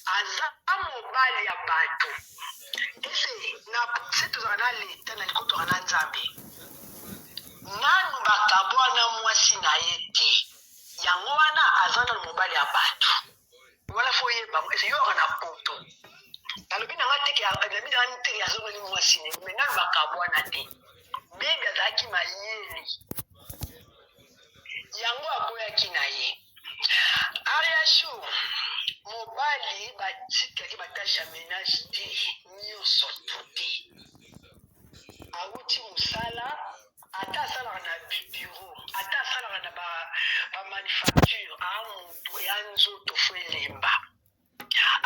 aza mobali ya bato ese se tozala na leta na liko tozala na nzambe nanu bakabwana mwasi na ye te yango wana aza na mobali ya bato wala fo yeba ese yo na poto nalobi nanga teke nalobi nanga teke azongeli mwasi ne me nanu bakabwana te bebi azalaki mayeli yango aboyaki na ye ariashu mobali batikaki batashe ya ménage te nyonso to te awuti mosala ata asalaka na bibiro ata asalaka na bamanufacture amoto ya nzoto fo elemba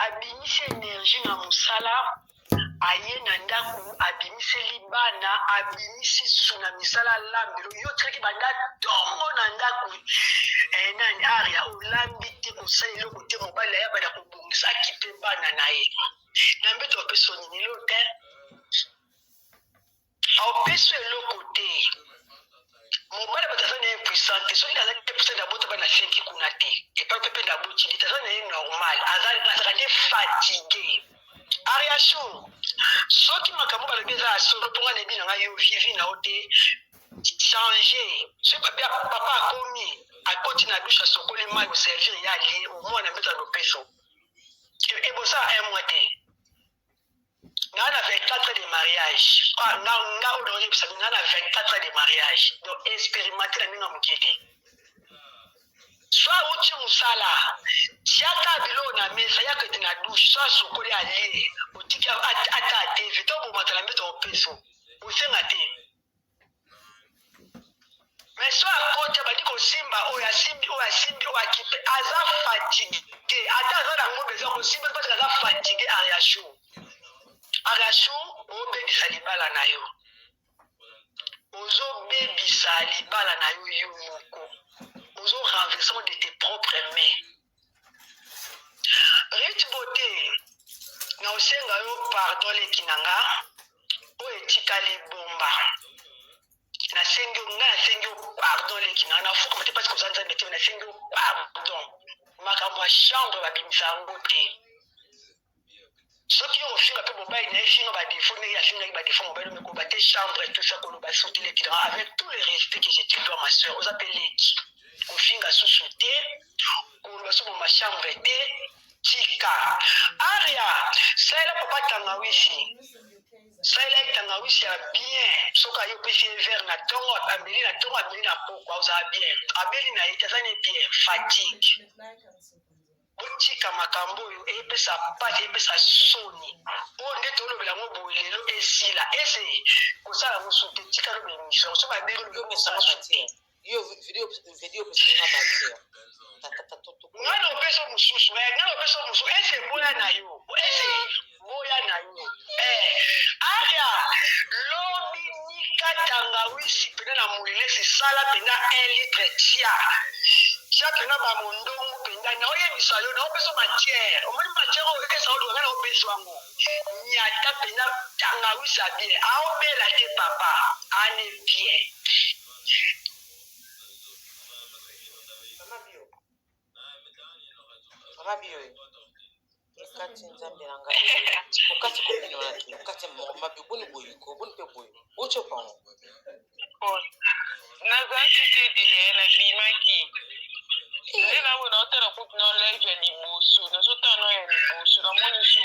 abimisi énergie na mosala aye na ndako abimiseli bana abimisi susu na misala lambelo yo tikaki banda ntongo na ndako nani aria olambi te kosala eloko te mobali ayabana kobongisa akipe bana na ye na mbeto apeso nini lo te aopeso eloko te mobali bato aza na ye puissante soki azali te puissante abota bana 5 kuna te epai pepe na botili te aza na ye normal azalaka nde fatigue ariasho soki makambo balobi eza ya solo mponga na ebi na ngai yo vivi na yo te changer soki papa akomi akoti na dushe asokoli mai oservir ya lie omwana mbeta lopeso ebosa un mois te nga na 24 de mariage nga odoyebisa nga na 24 de mariage donc expérimenté na ndenge moke te so awuti mosala tiaka bilo na mesa yaka ete na dushe so asokoli alie otiki ata ateve to bomatala mbeta opeso osenga te mais so akoti abandi kosimba oyo asimbi oyo akipe aza fatigue ata aza nango besoin kosimba parce aza fatigue ariashu obebisa libala na yo ozobebisa libala na yo yo moko ozo renversement de tes propres mains rich beauté na osenga yo pardon leki na nga oyo etikali bomba nasengi pardon leki na nga nafuka te parce que oza nzambe te nasengi pardon makambo ya chambre babimisa yango te soki ofinga mpe mobali na ye finga badefo ndenge afingaki badefo mobali omekoba te chambre tosa koloba soki leki na avec tous les respects que je te dois ma soeur oza mpe leki kofinga susu te koloba so boma chambre te tika aria saela papa tangawisi saela tangawisi ya bien soki aye opesi ye vere na ntongo abeli na poko ozala bien abeli na ye te aza ne bien fatigue otika makambo oyo eyepesa pasi eyepesa soni oyo nde tolobela ngo boye lelo esila ese kosala mosu te tika lobe émission so babeli yo video pesenga matière nga lopeso mosusu ese boya na yo aria lobi nika tangawisi pena na molilesi sala pena 1 litre tia pena bamondongo penda na oyebisa yo na opeso matière omoni matière oyo esa oluka na opeso yango nyata pena tangawisi abien aobela te papa ane bien Mabio okati nzambe na ngai okati kopino na te okati mabio boni boyi ko boni pe boyi ocho pango nazaki te de na bimaki nde na wena otala kutu na live ya liboso nazotala na ya liboso namoni si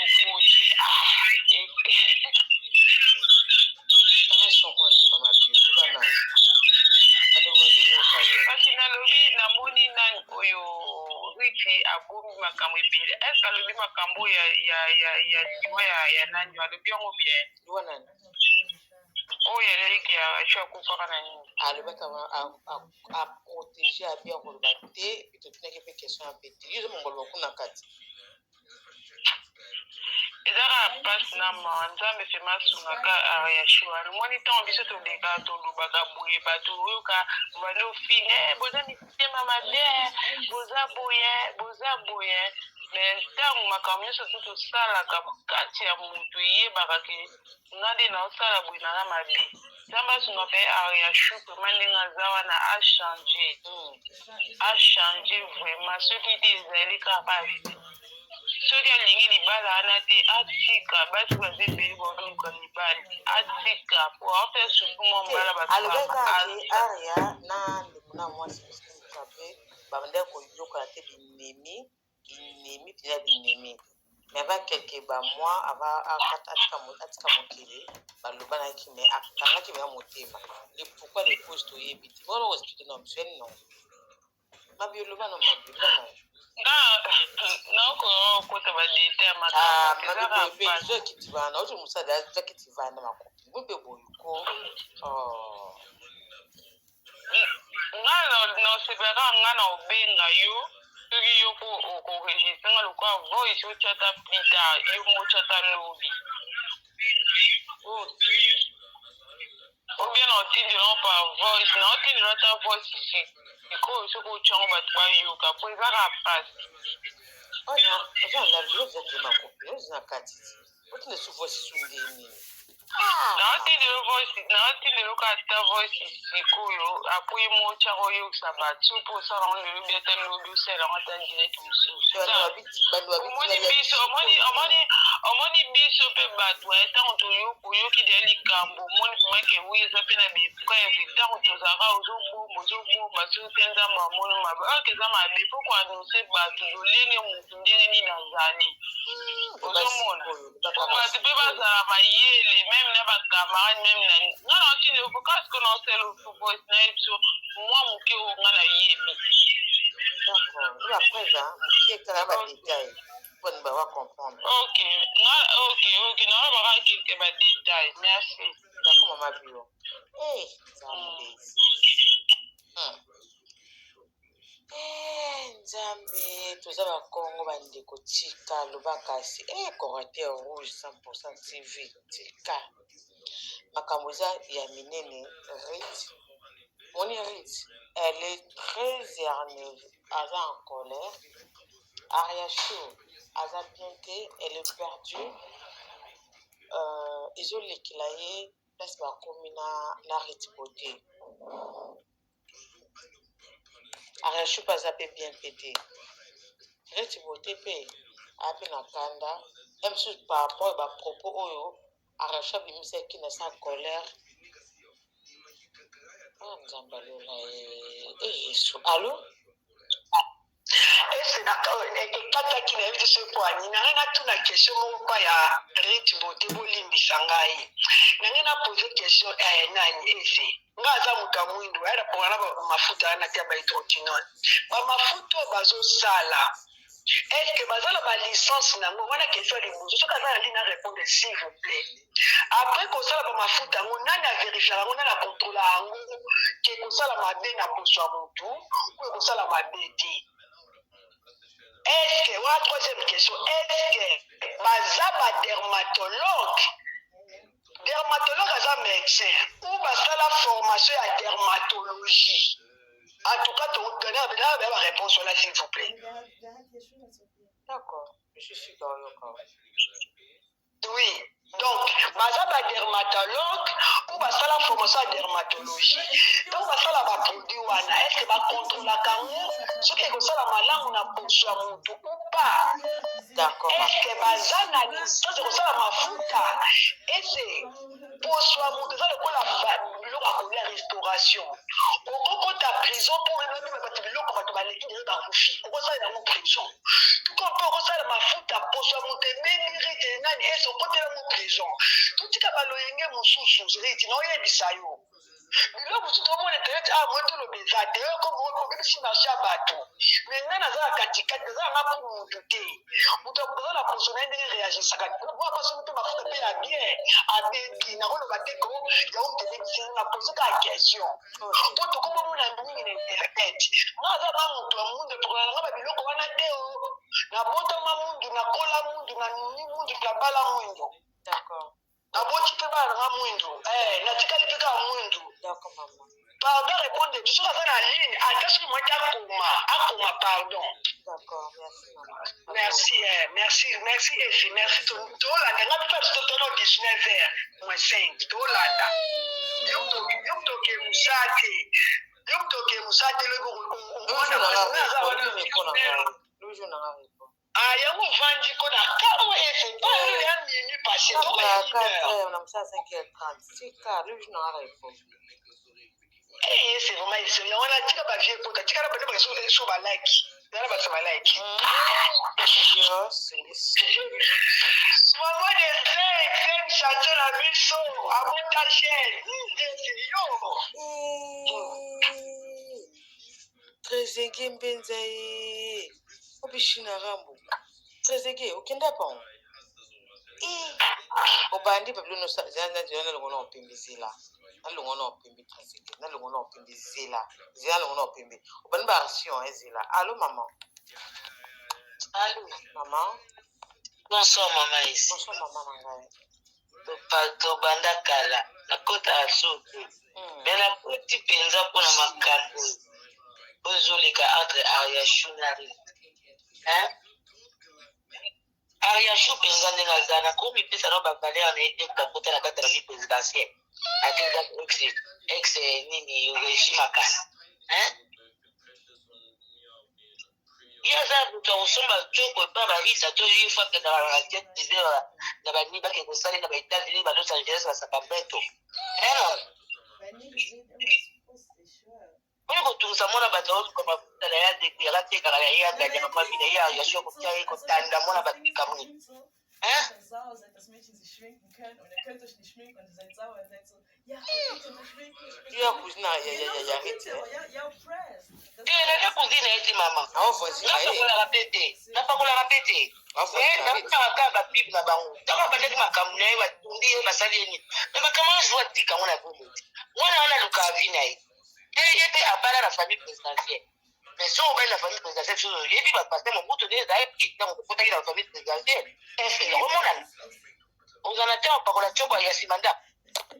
okoti kasi nalobi namoni nani oyo riti abomi makambo ebele eske alobi makambo ya liwa ya nani alobi yango bien liwa nani oyo aleki ya akufaka na nini alobaka aprotéger abia koloba te epi totunaki mpe question ya pete yo ezomongoloba kuna kati ezaka mpasi na mawa nzambe mpe masungaka ariashua limoni ntango biso toleka tolobaka boye bato oyoka bande ofinga boza mitema mabe boza boye me ntango makambo nyonso tu tosalaka kati ya motu eyebaka ke nga nde naosala boye nanga mabe nzambe asunga mpe ariashu prema ndenge aza wana achange vraiment soki te ezali kaka soki alingi libala wana te atika basi baza ebele baoluka mibali atika po aofe supu mo mbala alobeka ake aria na ndeko na mwasi mosusu mpe babandaki koyokola te binemi mpena binemi me ava kelke bamoi atika mokili balobanaki me akangaki me ya motema le pourquoi les causes toyebi te bona koexplike na obsene non mabi oloba na mabi oloba na nakokota badete ya makambo ezokiti vana oti mosadi azakiti vana makopi mpe boyuko nga nosepelaka nga na obenga yo soki yo okoregistre nga lokwa voice otyata plus tard yo motyata lobi ou bien naotindela par voice naotindela ta voice sikoyo soki otyango bato bayoka po ezaka pasi ozana kati otinde su voice sundeni naotindela okata voice sikoyo apoye motyaka oyokisa bato so mpo osalango lelobi ata lobi osalango ata direct mosusu omoni biso mpe bato ntango toyoki deya likambo omoni pomake wi eza mpe na bepreve ntango tozalaka ozobomba soki mpe nzambo amoni mabe oyoka eza mabe mpo koanonse bato lolenge motu ndenge nini azali ozomona bato mpe bazala mayele meme na bakamarade meme na nga na otindi okasiko na osala voice na ye biso mwa moke oyo nga na yebi ok naolobaka kelke badetail merci d'accord mama bio nzambe toza bakongo bandeko tika lobakasi corateur rouge 100% tv tika makambo eza ya minene rit moni rit elle est très énervée aza en colère ariacho aza bien te elle est perdue ezolekela ye place bakomi na rit bote ariacho mpe aza mpe bien pete rit bote mpe ape na kanda mosusu par rapport ya bapropos oyo ariacho abimisaki na sa colère nzambe alola yesu alo ekataki na ye te so po ani nangai natuna question moko mpa ya rit bote bolimbisa ngai nangai napose question nani ese nga aza moto ya mwindo aya naponga na bamafuta wana te ya baetrotinol bamafuta oyo bazosala estce baza na balicence nango wana question ya liboso soki aza na li na répondre s'il vous plaît après kosala bamafuta yango nani averifiaka yango nani akontrola yango ke kosala mabe na poso ya motu oyo kosala mabe te estce wana troisième question estce baza badermatologue aza médecin ou basala formation ya dermatologie en tout cas tokana ba réponse là s'il vous plaît d'accord je suis d'accord oui donc baza badermatologue ou basala formation ya dermatologie donc basala baproduit wana estce bakontrolaka yango soki ekosala malamu na poso ya motu ou pas d'accord estce baza na licence ekosala mafuta ese poso ya motu eza lokola biloko ya kolia restauration okokota prison mpo oyebima bato biloko bato baleki nde bakufi okosala yango prison tuko mpe okosala mafuta poso ya moto ebeni rite nani ese okotelango prison totika baloyenge mosusu rite na oyebisa yo biloko mosusu omona internet moi toloba eza te okobebisi marché ya bato me ngai naza na katikati naza yanga mpo motu te moto aza na poso na ye ndenge réagisaka paso mpe mafuta mpe ya bien abebi nakoloba te ko yango telebisi na poso ka question mpo tokomomona mingi na internet nga aza na moto ya mundu tokolanga babiloko wana te o nabotama mundu nakola mundu na nini mundu nabala mwindu naboti mpe bana nanga mwindu natikali mpe kaka mwindu pardon répondre tu soki aza na ligne ata soki moiti akoma pardon merci efi merci tolanda nga mpe biso totono 19h-5 tolanda yo toke musate Louis, on a yango ovandi ko na kabo ese mpo nini ya minui passé on a ça à 5h30 tika lui non arrêté c'est vraiment ici yango na tika ba vie pota tika na bande ba so ba like na ba so ba like maman de crème chanter la biso abota chaîne Trezege mbenza ye obishina rambo Trezege okenda pa obandi bablo no zana zana longono opimbizila nalongono opimbi Trezege nalongono opimbizila zana longono opimbi obandi ba action ezila allô maman bonsoir maman ici bonsoir maman nangai to banda kala nakota asuku mais nakoti penza mpona makambo ozoleka entre Ariashu na Ariashu penza ndenge aza nakomi pesa no bavaleur na ete kakota na kati ya vie présidentielle atinza ex nini yoreshimaka yaza butu akosomba coko epa barisa to ye fake na bajet dizer na bani bake kosali na baétats-unis ba Los Angeles basaka mbeto oyo kotungisa mwana bato aoluka mafuta na ya deke alatekaka ya ye aganyaka mabina ye ayasio kotia ye kotanda mwana batikamwi ya kuzina ya rite nende kuzina ete mama napakolaka pete nakutaka bapipe na bango ntango bataki makambo na ye batundi ye basali ye nini me makambo azwa tikango na bomo mwana wana aluka avi na ye ye mpe abala na famille présidentielle mais so obali na famille présidentielle so oyebi bapase mobutu nde ezali ntango kokotaki na famille présidentielle okomonana ozana te opakola coko ya nsima nda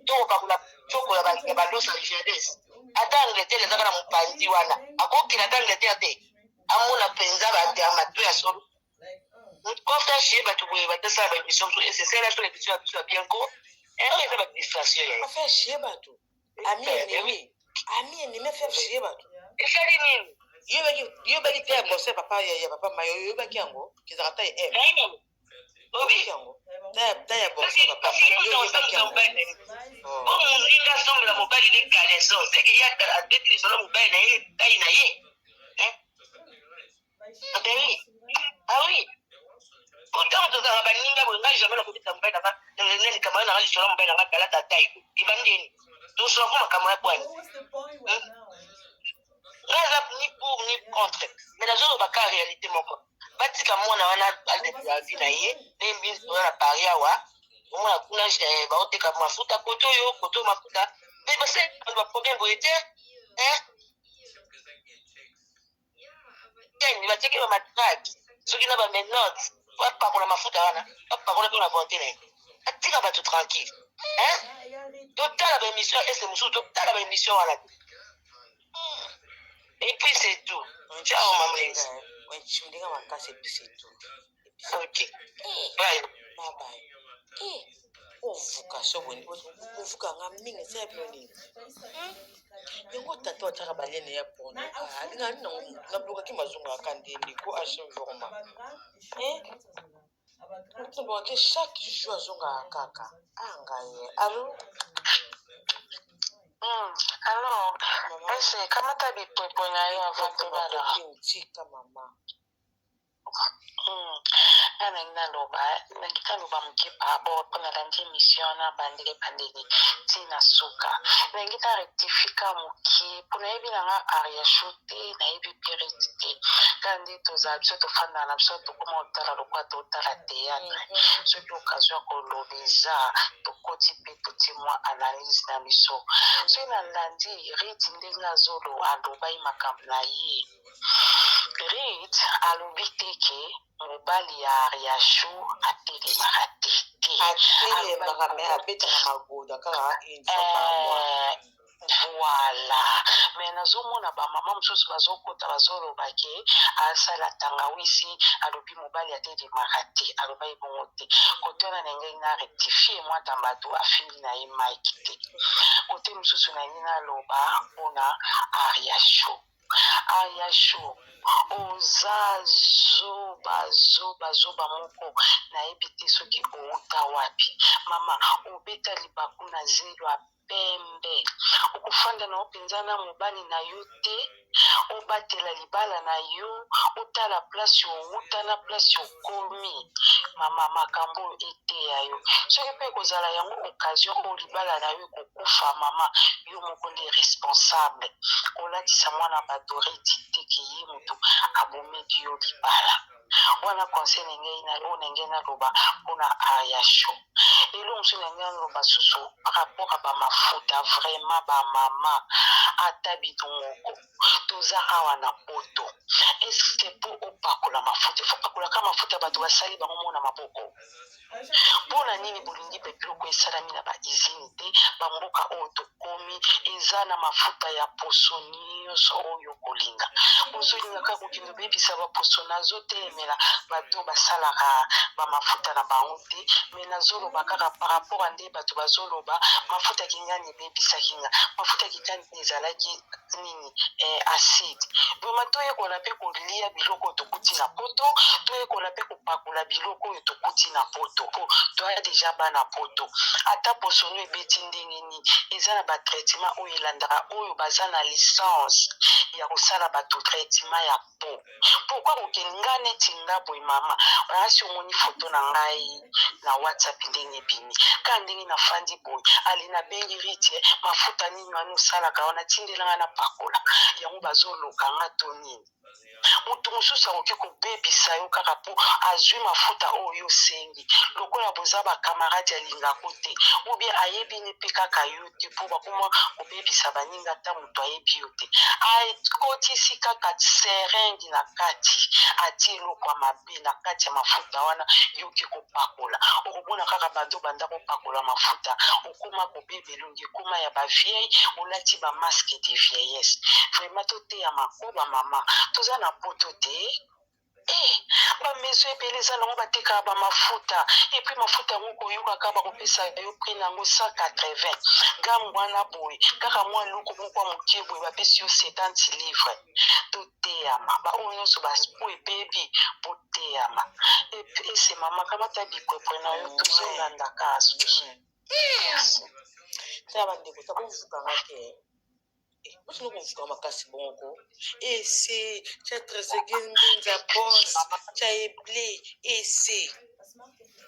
to opakola coko ya balos angeles ata angleterre ezaka na mopanzi wana akokila ata angleterre te amona mpenza mato ya solo kofta chie bato boye batesala baémission so esesela so émission ya biso ya bienko oyo eza badistraction yaye afa chie bato ami ennemi afa chie bato esali nini yobaki te ya bonse papa ya papa mayo yobaki yango kizaka ta ye yobaki yango ta ya bonse papa mayo yobaki yango mozinga sombola mobali ne kaleson seke ye adeti lisolo mobali na ye tai na ye oui oui pourtant tozalaka baninga boye ngai jamai nakobisa mobali nanga likambo nanga lisolo mobali nanga kalata tai ebandeni tosola mpo makambo ya bwani ngai aza ni pour ni contre mais nazolobaka réalité moko batika mwana wana aldepla vi na ye ne mbinzi oyo na pari awa omona kuna baoteka mafuta koto oyo koto mafuta me basali baproblème boye te batiaki bamatrake soki na bamenote bapakola mafuta wana bapakola mpe na volonté na ye atika bato tranquille totala baémission ese mosusu totala baémission wana te et puis c'est tout ciao mamaisi ndinga makasi et puis c'est tout ok bye ovuka soboni ovuka nga mingi eza bino nini yango tata otaka balene ya pono alinga nablokaki mazungu aka ndeni ko agim vraimen nablokaki chaque jour azongaka kaka angaye alo alors ese kamata bipepo na yo avant tobala tika mama nangi naloba nangi taloba moke pabo mpona landi émission na bandele bandeli ntina suka nangi tarectifika moke mpo nayebi nanga Ariashu te nayebi piriti te kaka nde tozala biso tofanda na biso tokoma otala lokwa totala théâtre soki occasion ya koloba eza tokoti mpe toti mwa analyse na biso soki na landi riti ndenge aloba ye makambo na ye Rit alobi teke mobali ya Ariashu atelemaka te atelemaka me abetaka magoda kaka une fois par mois voilà mais nazomona bamama mosusu bazokota bazoloba ke asala tangawisi alobi mobali atelemaka te aloba ye bongo te kote wana na ngai na rectifie mwata bato afindi na ye mike te kote mosusu na ngai naloba mpona Ariashu ozazo zoba moko nayebi te soki outa wapi mama obeta libaku na zelo ya pembe okufanda na openza na mobali na yo te obatela libala na yo otala place outa na place okomi mama makambo oyo eteya yo soki mpe kozala yango occasion oyo libala na yo ekokufa mama yo moko nde responsable kolatisa mwana badoreti te ke ye moto abomedi yo libala wana conseil nengei naloba mpona ariasho elo mosu nengei naloba susu rapport a bamafuta vraiment bamama ata bito moko toza awa na poto eske mpo opakola mafuta efo pakolaka mafuta bato basali bango mona maboko mpona nini bolingi mpe biloko esalami na baizini te bamboka oyo tokomi eza na mafuta ya poso nyonso oyo kolinga ozolingaka kokende obebisa baposo nazotelemela bato basalaka bamafuta na bango te me nazoloba kaka par rapport a nde bato bazoloba mafuta kingani ebebisaki nga mafuta kingani ezalaki nini acide vraimen toyekola mpe kolia biloko oyo tokuti na poto toyekola mpe kopakola biloko oyo tokuti na poto po toya deja bana poto ata posono ebeti ndenge nini eza na batraitement oyo elandaka oyo baza na licence ya kosala bato traitement ya po pourkui kokenga neti nga boye mama asi omoni foto na ngai na whatsapp ndenge ebimi ka ndenge nafandi boye ali nabengi ritie mafuta nini wana osalaka wana tindelanga na pakola yango bazoloka nga to nini moto mosusu akoki kobebisa yo kaka mpo azwi mafuta oyo osengi lokola boza bakamarade alingako te obie ayebini mpe kaka yo te mpo bakoma kobebisa baninga ata moto ayebi yo te akotisi kaka seringi na kati atie eloko ya mabe na kati ya mafuta wana yoki kopakola okobona kaka bando banda kopakola mafuta okoma kobeba elongi ekoma ya bavieille olati bamaske de vieillesse vraiment toteya makoba mama toza na poto te bamezo ebele eza nango batekaka bamafuta epui mafuta yango koyokaka bakopesa yo prix nango 180 gamme wana boye kaka mwa eloko moko ya moke boye bapesi yo 70 livre toteyama baoyo nyonso bapo ebebi boteyama ese mama kamata bikwepwe na yo tozolandaka susu tala bandeko takomfukanga te botino komfuka makasi bongo ese tya tresege mbenza bos tya eble ese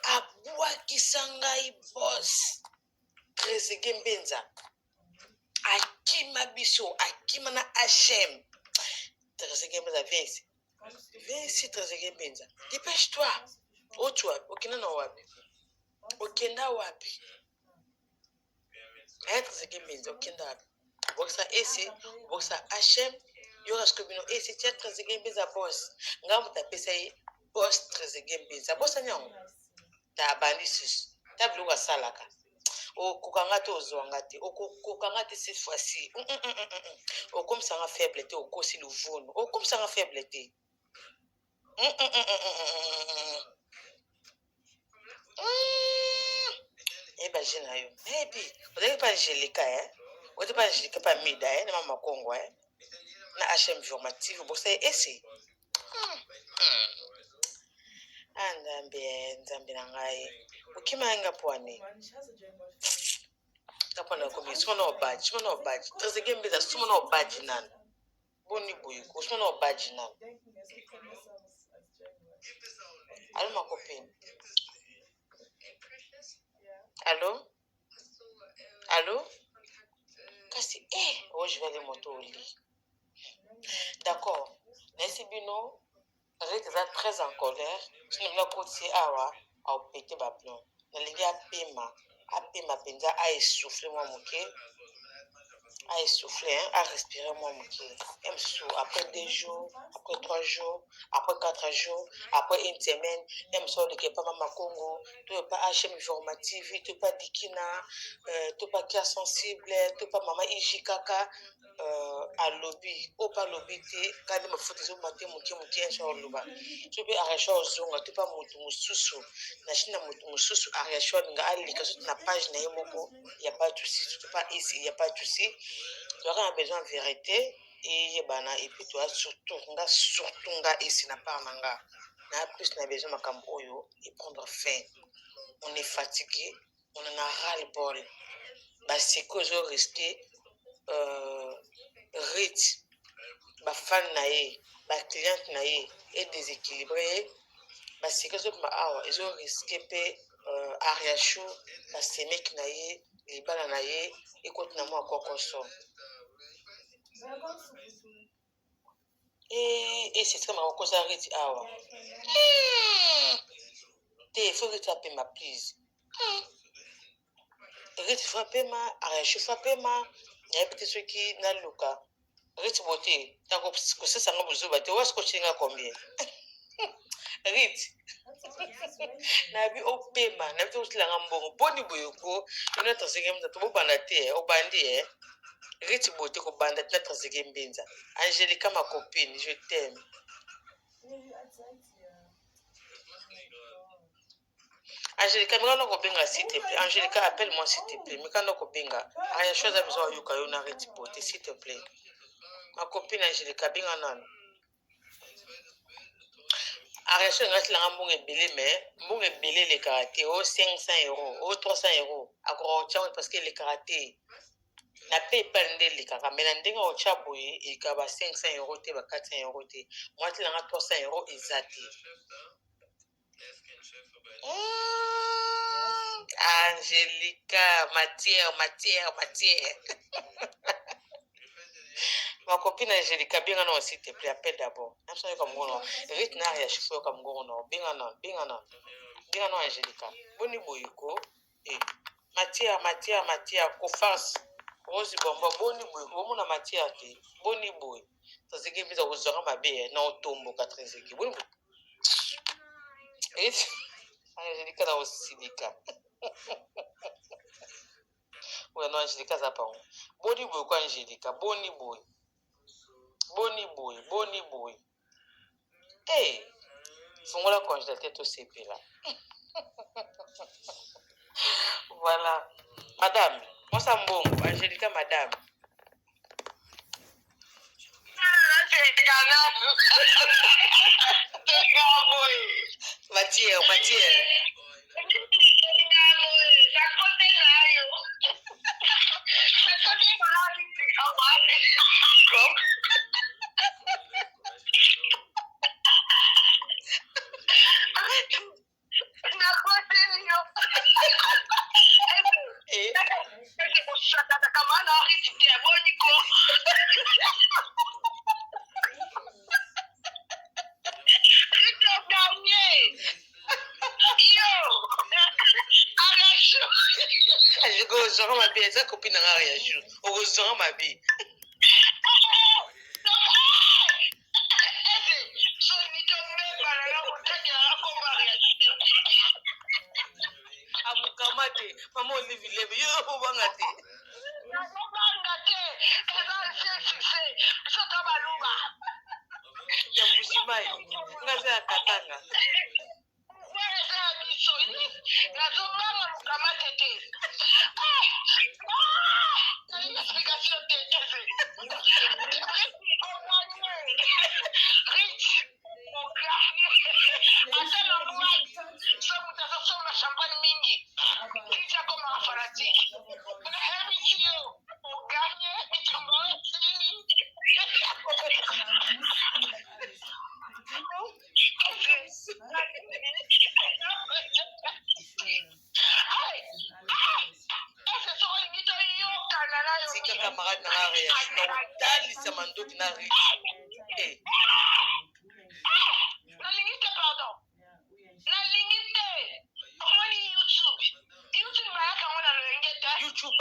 abwakisa ngai bos tresege mbenza akima biso akima na hm tresege mbenza vinsi tresege mbenza dépêche toi otu wapi okenda na wapi okenda wapi tresege mbenza okenda wapi bokisa ese bokisa hm yorasko bino ese tya tresege mbenza bos nga moto apesa ye bos tresege mbenza bosani yango tabandi susu ta biloko asalaka okokanga te ozwanga te okokanga te cette fois-ci okomisanga faible te okosi luvunu okomisanga faible te ebaje na yo ebi ozalaki pa angelika ote pa angelika pa mida na mama kongo na hm formative bokisa ye ese nzambe na ngai okima yanga pwane kapwana komi sumana obaji tresege mbeza sumana obaji nani boni boye ko sumana obaji nani allo ma copine allo kasi je vais aller moto au lit d'accord nayesi bino rete eza très en colère sinolinga kotie awa aopete baplon nalingi apema mpenza aessouffle mwa moke aessouffle arespirer mwa moke mosusu après 2 jours après 3 jours après 4 jours après une semaine mosusu oleke pa mama kongo to pa hm formative to pa dikina to pa kia sensible to pa mama iji kaka alobi opa alobi te kandi mafuta ezoma te moke nso oloba to mpe ariasho ozonga to pa motu mosusu na chine na motu mosusu ariasho alinga alika soki na page na ye moko ya pas de souci to pa esi ya pas de souci toyaka na besoin vérité eyebana epuis toya surtout nga esi na part na nga n'a plus n'a besoin de oyo et prendre fin. On est fatigué, on en a ras-le-bol. Bah, c'est que je risqué rite, bah, fan naïe, bah, cliente naïe est déséquilibré. Bah, c'est que je ils ont risqué Ariachou, bah, c'est mec naïe, les balles naïe, et continue à quoi qu'on soit. Et c'est comme un cause arrêté. Il faut que tu appelles ma please. Rite frappé ma, Ariachou frappé ma, il y a peut-être ceux qui n'ont pas le cas. Rite beauté, tant que ça s'en va vous battre, où est-ce que tu as combien? Rite. Nabi o pema, nabi o tilanga mbongo, boni boyoko, ina tasege mza to banda te, o bandi Rite beauté ko banda te tasege mbenza. Angelica ma copine, je t'aime. Angelica, mika no benga s'il te plaît. Angelica, appelle-moi s'il te plaît. Mika no benga. Rien chose à besoin yuka yo na Rite beauté s'il te plaît. Ma copine Angelica benga nan. Arrêtez de mettre la mbongo belé mais mbongo belé les karaté au 500 €, au 300 €. Encore parce que les karaté n'a pas épandé les karaté. Mais n'andinga au chaboye et kaba 500 € te ba 400 € te. Moi tu l'as 300 € exact. Angelica, matière. Ma copine Angelica, bien non, s'il te plaît, appelle d'abord. Absolument comme gono. Rite n'a rien chauffé comme gono. Bien non. Bien non, Angelica. Boni boyko. Et matière, ko farce. Rose bomba, boni boyko. Mon matière te. Boni boy. Ça c'est que vous avez besoin ma belle. Non, tombe 4 boni boy. Et Angelica na osidika. Ouais, non, Angelica ça pas. Boni boy quoi Angelica, boni boy. Hey, fongola congélateur tout CP là. Voilà. Madame, moi ça m'bon, Angelica madame. Matière. Je vais ma bille, ça copine n'a rien joué. Heureusement ma bille. Amukamate, maman Olivier lève, yo bangate. Ya Bushimai, ngaze akatanga. Camarade n'a rien. Dali samando qui n'a rien. La limite pardon. La limite. Comment YouTube? YouTube va quand on a le ngeta. YouTube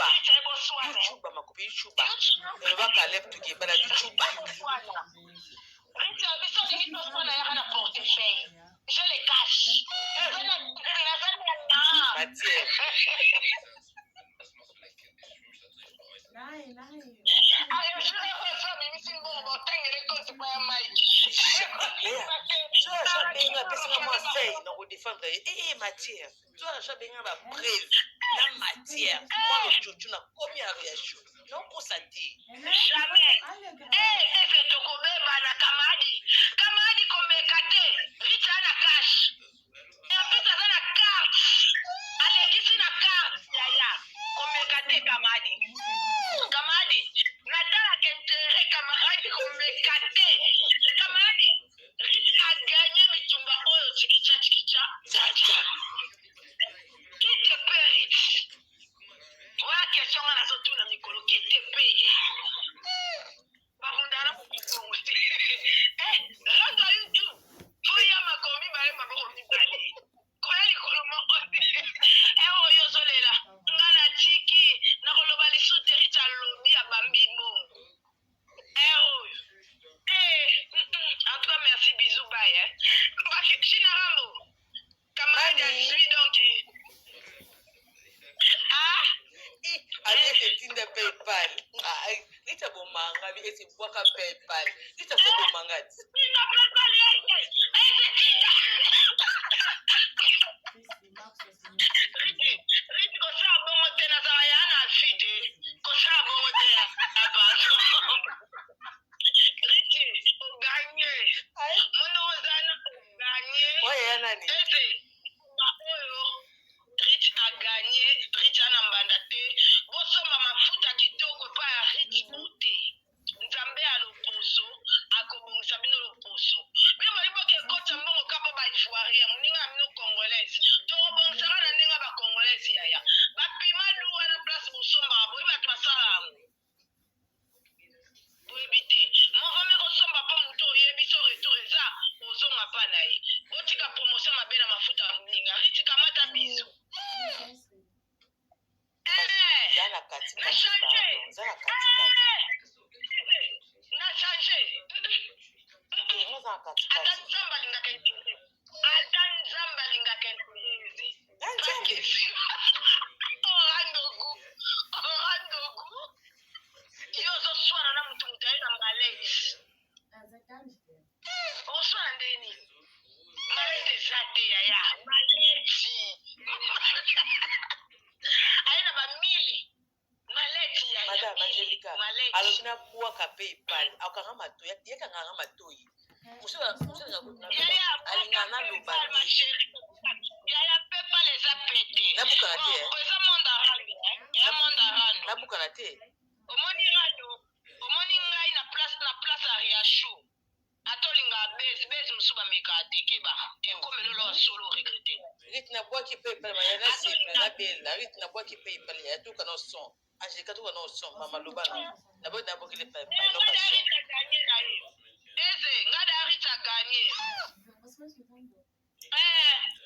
ma copie YouTube. Elle va caler tout qui est bala YouTube. Rita biso limite pas na ya na portefeuille. Je les cache. Mathieu. Matière, toi, j'ai bien ma preuve, la matière. Moi, le chouchou n'a commis à réagir. Non, pour ça dit. Jamais. Eh, c'est te couvrir, Kamadi. Kamadi, comme Kate. Rita, China Rambo. Camarade à lui, donc. Ah? Allez, c'est une PayPal. Rita Bomanga, c'est Boaka PayPal. Rita Bomanga. Riti kosa bongo te na sala ya na fite. Kosa bongo te ya abaso. Riti, o gagné. Mono ozana o gagné. Ouais, ya nani. Ete, na oyo. Rich a gagné, Rich a nambandate. Bosoma mafuta kitoko pa ya Rich Beauté. Nzambe a loposo, akobongisa bino loposo. Bimo libo ke kota mbongo kapa ba ifoire, muninga amino congolaise. Toko bongisa na nenga ba congolaise yaya. Ba pima luwa na place bosomba bo iba twasala amu. Bo ebite. Mon vame kosomba pa muto yebiso retour eza ozonga pa na ye. Botika promotion mabena mafuta muninga. Rich kamata biso. Zana katika. Na changé. Zana katika. Na changé. Zana katika. Ata nzamba lingaka intingizi. Ata nzamba lingaka intingizi. Orandogu. Orandogu. Yozo swana na mtu mutaye na malaise. Oswana ndeni. Malaise zate yaya. Malaise. Aina bamili. Maleti ya Madame Angelica, maleti. alors na Boaka PayPal. Akanga matoya, yeka nganga matoyi. Muso na alingana lobate. Yaya PayPal eza pete. Nabuka na te. Eza mondarano. Ya mondarano. Nabuka na te. Omoni radio. Omoni ngai na place Ariasho. Atolinga base musuba meka tekeba. Ekomelo lo solo regretter. Rit na Boaki PayPal mayana simple na bella. Rit na Boaki PayPal ya tuka no son. Angelica tuka no son mama lobana. Na bo na boki le PayPal no pas son. Eze ngada Rita gagné.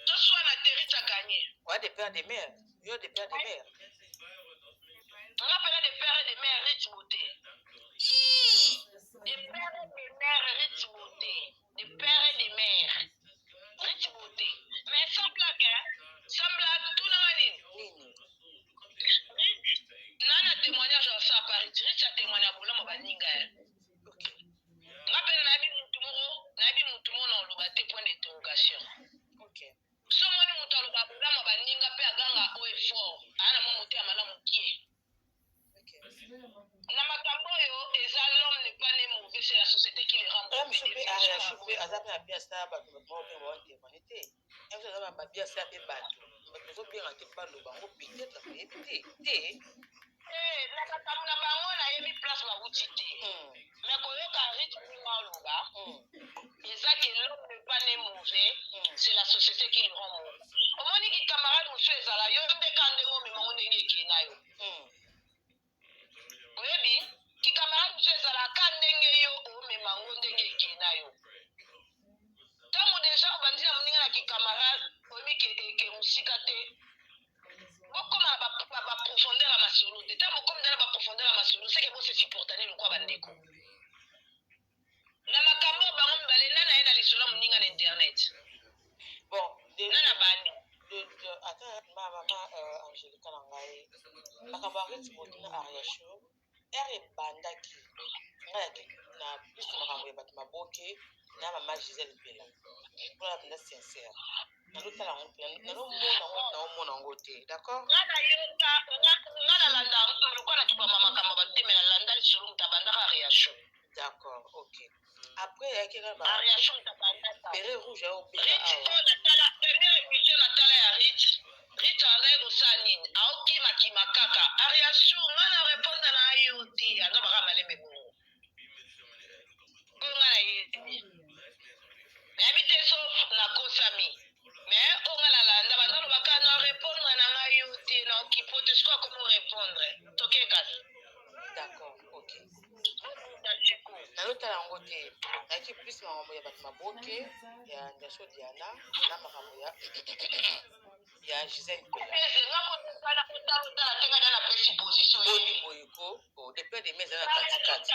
To soit na Rita gagné. Ouais, des pères des mères. Yo des pères des mères. On appelle des pères et des mères Rich Beauté. Des pères et des mères Rich Beauté. Des pères et des mères Rich Beauté. Mais sans blague, hein? Sans blague, tout n'a Nini. Nana témoignage en ça à Paris. Rich a témoigné à Boula Mabaninga. Rappelle Nabi Moutoumou dans le bâté point d'interrogation. Ok. Somoni Moutalo Boula Mabaninga pe aganga au effort. Ana Momoté Amala Moukié. Na makambo yo eza l'homme n'est pas né mauvais, c'est la société qui les rend mauvais. Même souper à souper à zapper à bien ça ba to mo pe wa témoigner. Même ça ba bien ça pe bato. Mais to bien en te pas le bango peut-être té. Na makambo na bango na yebi place ba utité. Mais koyoka Rich Beauté loba. Eza que l'homme n'est pas né mauvais, c'est la société qui le rend mauvais. Omoni ki camarade muso ezala yo nde kande ngo mimango ndenge ekena yo. Oyebi ki camarade muso ezala ka ndenge yo omemango ndenge ekena yo. Tango deja obandi na moninga na ki camarade oyebi ke musika te. Bokoma ba profondeur ya masolo te. Tango bokomi na ba profondeur ya masolo c'est que bo se supportane lokwa bandeko. Na makambo bango mibale nana ye na lisolo moninga na internet. Bon, nana bani. Attends, maman Angelica Nangaye. Makambo Rich Beauté na Ariasho. Ere bandaki. Ngaki na plus makambo ya bato maboke na mama Gisèle Bella. Pour la bande sincère. Na lota la honte. Na lo mona ngote, d'accord? Ngana yoka, ngana landa lokwa na tupa mama kama bateme na landa lisolo mutabanda Ariasho. D'accord, OK. Après, il y a quelqu'un qui Ariasho mutabanda. Beret rouge au pays. Première émission Natala ya Rich. Rich angaye kosanini. Aoki makima kaka. Ariasho ngana répondre na ayoti. Ando baka malembe bongo. Ngana yeti. Habite sauf na kosami. Mais on a la landa bandalo baka na répondre na ayoti na okipote siko comment répondre. Toke kasi. D'accord, OK. Na lota la ngote. Na ki plus makambo ya bato maboke ya Ndasho Diana na makambo ya Gisèle Bella. Boni boyiko, oh, des pères des mères à katikati.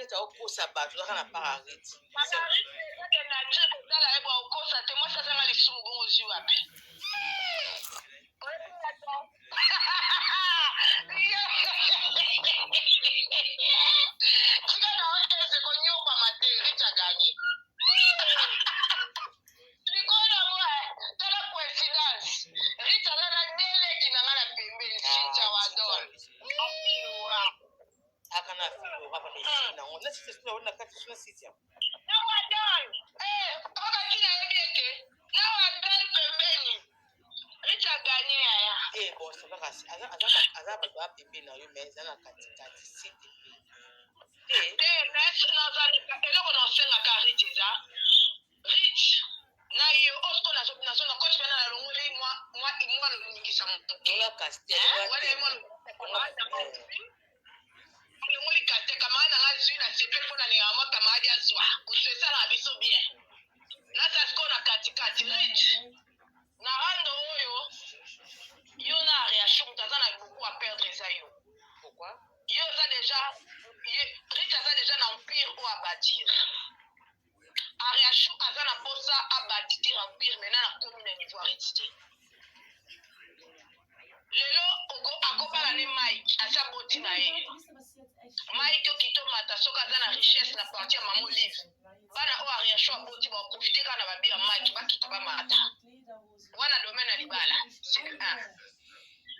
rite aokosa bato ozaka na part ya rite akana filo kapa na nango na sisi sio na kati sio sisi hapo bon c'est pas grave aza bato apembe na yo mais ezana katikati site na yo osko na coach pena na longoli mwa longisa la castel longoli castel kama na ngazi na sepe pona ni ama kama hadi azwa usesa la biso bien na sasko na katikati rich na rando oyo yo na réaction tazana beaucoup à perdre ça yo pourquoi yo ça déjà rich ça déjà na empire ou à bâtir Ariachou azana posa abatiti empire maintenant na commune niveau arrêté. Lelo akopala ne Mike asa boti na ye. Mike okito mata soka azana richesse na partie mama Olive. Bana o Ariachou aboti ba profiter kana ba bia Mike bakita ba mata. Wana domaine na libala. C'est un.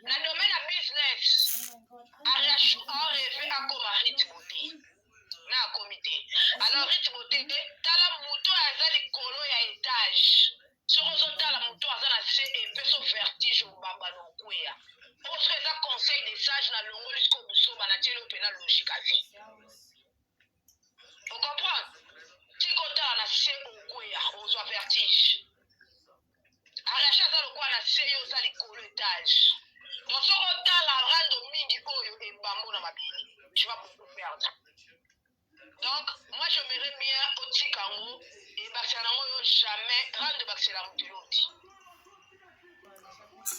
Na domaine na business. Ariachou a rêvé à comme Rite Beauté. Na comité. Alors Rite Beauté tala moto azali kolo ya étage. Soko tala moto azana se et peso vertige au baba no kuya. Parce que ça conseil des sages na longo jusqu'au buso banatelo pena logique à vie. Vous comprenez? Si kota na se au kuya aux vertige. Aracha za lokwa na se yo zali kolo étage. Donc soko tala rando mingi oyo e bambo na mabili. Tu vas beaucoup perdre. Donc, moi, je m'aimerais bien au Tikango et Baxanango jamais rendre Baxelam de l'autre.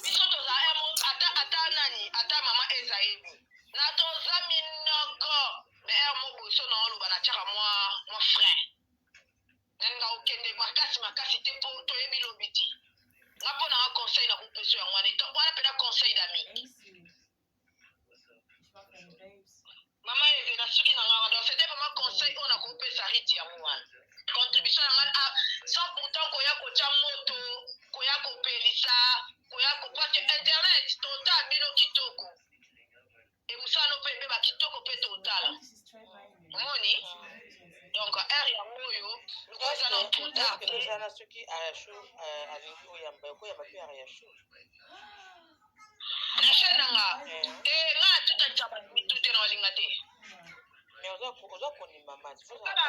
Bisoto za emo ata nani ata mama Ezaebi. Na to zami noko me emo boso na olu bana chaka moi frère. Nanga okende makasi te po to yebi lobiti. Ngapo na un conseil na bupeso ya mwana to wana pena conseil d'ami. Maman est dans ce qui n'a pas donc c'était vraiment conseil on a coupé sa rite ya moi contribution à sans pourtant koya ko chamoto koya ko pelisa koya ko parce que internet total bino kitoko et musano pe ba kitoko pe total moni donc er ya moyo nous allons total que ça na ceux qui a chaud alingo ya mbako ya bato ya chaud na chaîne nga nga tout à chaba tout te na linga te mais oza koni mama faut ça nga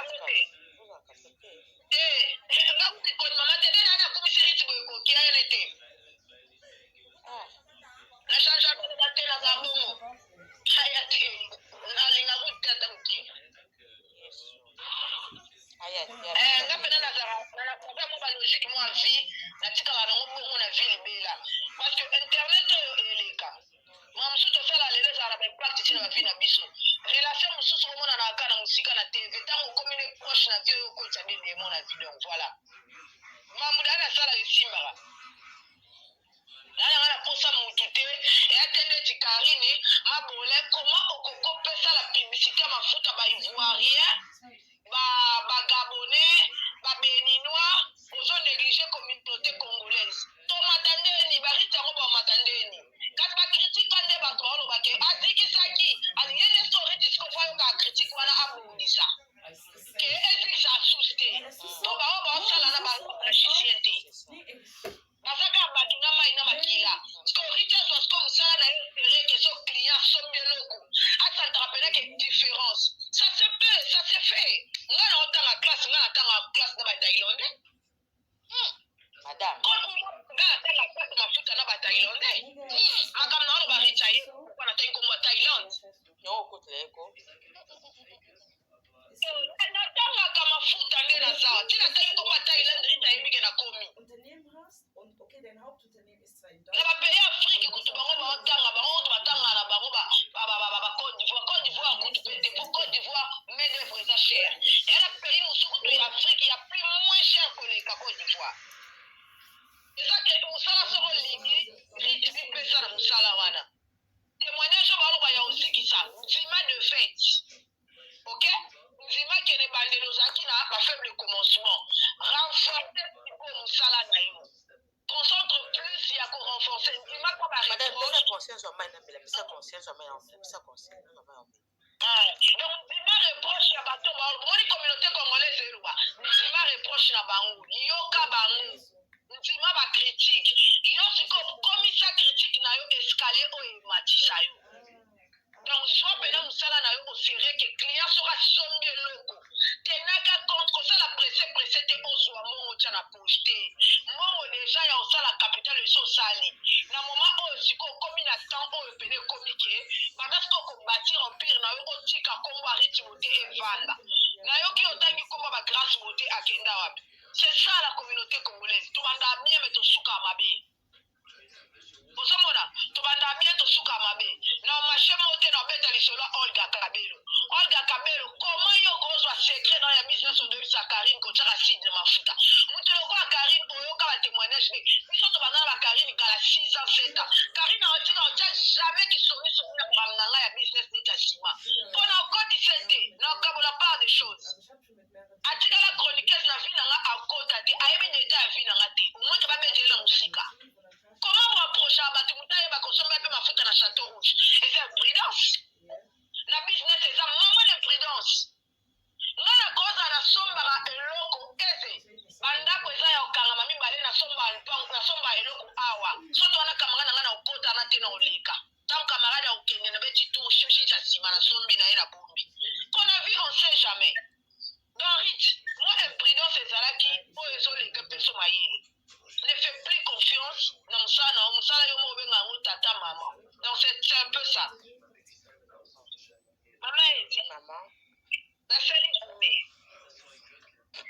kuti koni mama te dena na komiseri tibo ko kia yana te na change ko na te na gabomo haya te na linga kuti ta muti nga pena na zara na kwa mo ba logique mo a vie na tika ba ngo mo na vie libela parce que internet eleka moi musuto sala lele zara ba impact na vie na biso relation mususu mo na kana musika na TV tango commune proche na vie ko tsabe de mo na vie donc voilà mamuda na sala esimbaka nana ngana posa mutute et atende tikarine mabole comment okokopesa la publicité mafuta ba ivoirien ba gabonais ba béninois ozo négliger communauté congolaise to matandeni barita ngo ba matandeni kati ba critique ande ba tolo ba ke aziki saki aliyene story disco fayo ka critique wana abundisa ke eziki sa suste to ba sala na ba chichiente basaka batuna mai na makila ko richa so ko sala na espérer que son client sombe loko asa t'appeler que différence ça se fait ngana otanga classe na ba thaïlandais madame ko ngana tanga classe mafuta na ba thaïlandais akam na ba richa yi ko na tango ba Thaïlande no kotleko na tanga kama mafuta ndena sawa tina tango ba Thaïlande richa yi bige na komi na ba pays Afrique kutu bango ba otanga bango batanga na bango ba Côte d'Ivoire kutu pete pour Côte d'Ivoire mais de frères renforcer ndima kwa ba madame reproche pesa conscience wa mai na mbela pesa conscience wa mai na mbela pesa conscience na mai na mbela donc ndima reproche ya bato moni communauté congolaise eluba ndima reproche na bango yoka bango ndima ba critique yo siko komisa critique na yo escalier oyo ematisa yo donc zwa pena mosala na yo osere ke client soka sombi eloko tenaka compte kosala presse te ozwa mongo tya na poche te mongo deja ya osala capital esi osali na moment oyo siko okomi na temps oyo pene ekomi ke banda siko kobatir empire na yo otika kombo ariti mote evanda nayoki otangi kombo bagrâce mote akenda wapi c'est ça la communauté congolaise tobanda bien me tosuka mabe ozomona tobanda bien tosuka mabe na marché mote na beta lisolo Olga Kabelo koma yo kozwa secret na ya business odebisa Karine kotiaka side na mafuta mutu lokola Karine oyoka ba témoignage ne biso tobanda na ba Karine kala 6 ans 7 ans Karine aotika otia jamais kisongi na programme na ngai ya business neti ya sima mpo na okotisa te na okabola part des choses atikala chroniqueuse na vie na nga akota te ayebi deta ya vie na nga te omweke babetelela mosika comment rapprocher bato mutaye bakosomba mpe mafuta na Château Rouge eza imprudence na business eza mama na imprudence nga na koza nasombaka eloko eze bandako eza ya okangama mibale nasomba eloko awa soki wana kamara na nga na okotana te na oleka ntango camarade ya okende na beti tour shushi cha nsima nasombi na ye na bombi mpo na vie on sait jamais dans rite moi imprudence ezalaki oyo ezoleka mpeso mayele ne fais plus confiance na musala yo mo benga ngo tata maman donc c'est un peu ça maman eti maman la sali jamais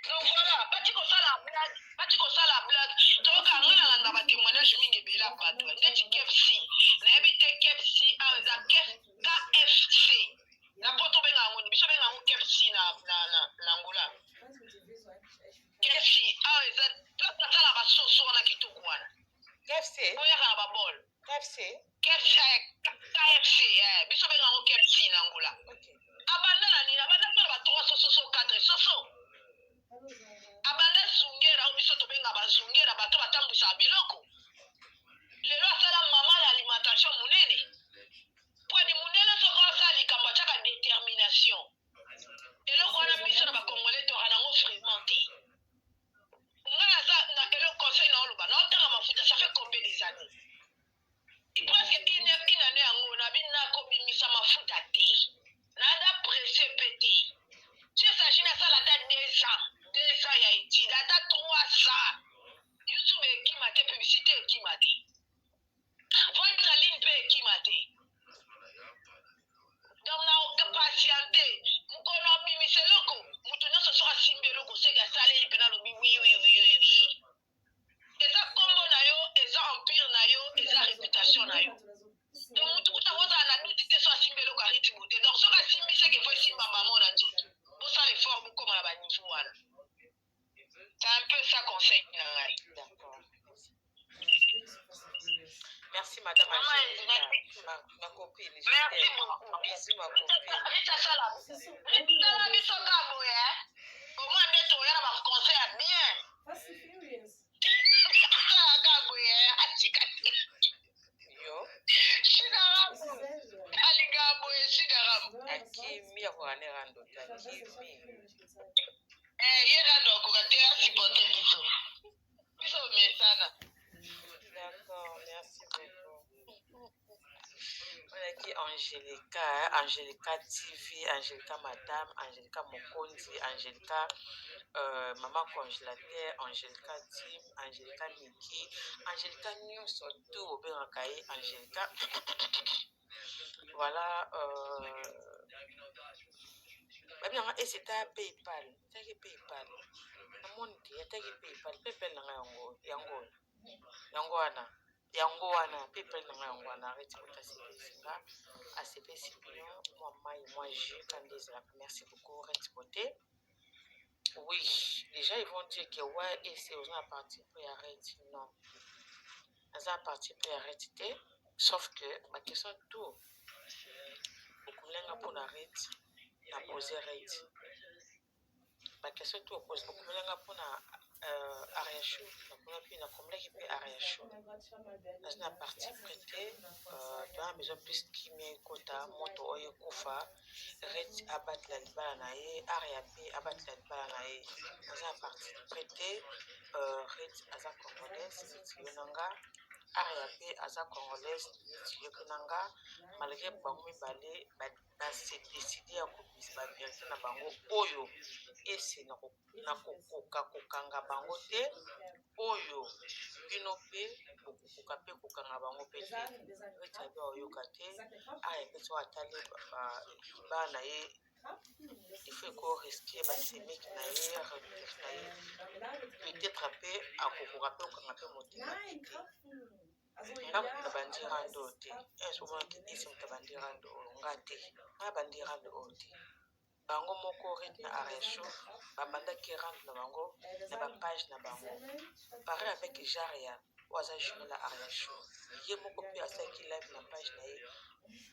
donc voilà bati kosala blague toyoka nga nalanda batémoignage mingi ebela bato ndeti KFC nayebi te KFC eza KFC na po tobenga yango ni biso benga yango KFC na Angola KFC awa eza tasala basoso wana kitoko wana KFC oyaka na babol KFC biso benga yango KFC na Angola abanda na nini abanda mpe na ba3 soso 4 soso abanda zungera o biso tobenga bazungera bato batambwisa biloko lelo asala mama ya alimentation monene pwani mundele soko asala likambo atiaka détermination eloko wana biso na bakongole toka nango vraiment te nga naza na eloko conseil na oloba naotanga mafuta ça fait combien des années presque une année yango nabina kobimisa mafuta te nada presse pe te sesagi nasala ata 2 ans ya étude ata 3 ans youtube ekima te publicité ekima te vente en ligne mpe ekima te donc na patiente mokolo obimisa eloko moto nyonso soki asimbi eloko seki asaleli mpe nalobi wi eza kombo na yo eza empire na yo eza réputation na yo donc motu kuta kozala na duti te so asimbi eloko ariti bote donc soki asimbi seki fo esimba mamo na nzoto bosala effort bokoma na baniveau wana c'est un peu ça conseil na ngai d'accord merci madame ma copine merci beaucoup bisous ma copine ritala biso kaboye au moins nde toya na baconseil ya bien kaboye atika yo shidarabu aligaboye shidarabu akimi ya koane rando takimi ye rando akoka te asipote biso mesana. D'accord, merci beaucoup. On a dit Angélica TV, Angélica Madame, Angélica Mokondi, Angélica Maman Congélateur, Angélica Tim, Angélica Niki, Angélica New surtout, Angélica. Voilà. Et c'était à PayPal. C'était PayPal. PayPal yangoana PayPal yangoana arrête de ça ACP Cyprian moi j'ai Candice merci beaucoup Retipoté. Oui, déjà ils vont dire que ouais et c'est aux partie pour arrêter non. À partir pour arrêter sauf que ma question tout beaucoup lenga pour arrêter na poser rate. Ma question tout pose beaucoup lenga pour na Ariacho na kuna pia na komleki pia Ariacho na partie prêtée toa besoin plus kimia ekota moto oyo ekufa ret abatela libala na ye aria mpe abatela libala na ye na partie prêtée ret aza congolaise neti yo na nga aria mpe aza congolaise neti yo mpe na nga malgré bango mibale base décide ya kobimisa baverité na bango oyo ese na kokoka kokanga bango te oyo bino mpe bokokoka mpe kokanga bango mpe te reti abe oyoka te aya mpe so atali libala na ye ifo ekoriske basemeki na ye relutif na ye peut-être mpe akokoka mpe kokanga mpe motema te nga moto bandi rando oyo te somonaki esi moto bandi rando oyo nga te nga bandi rando oyo te bango moko rete na aresho babandaki rando na bango na bapage na bango pareil avec jaria oyo aza jumela aresho ye moko mpe asalaki live na page na ye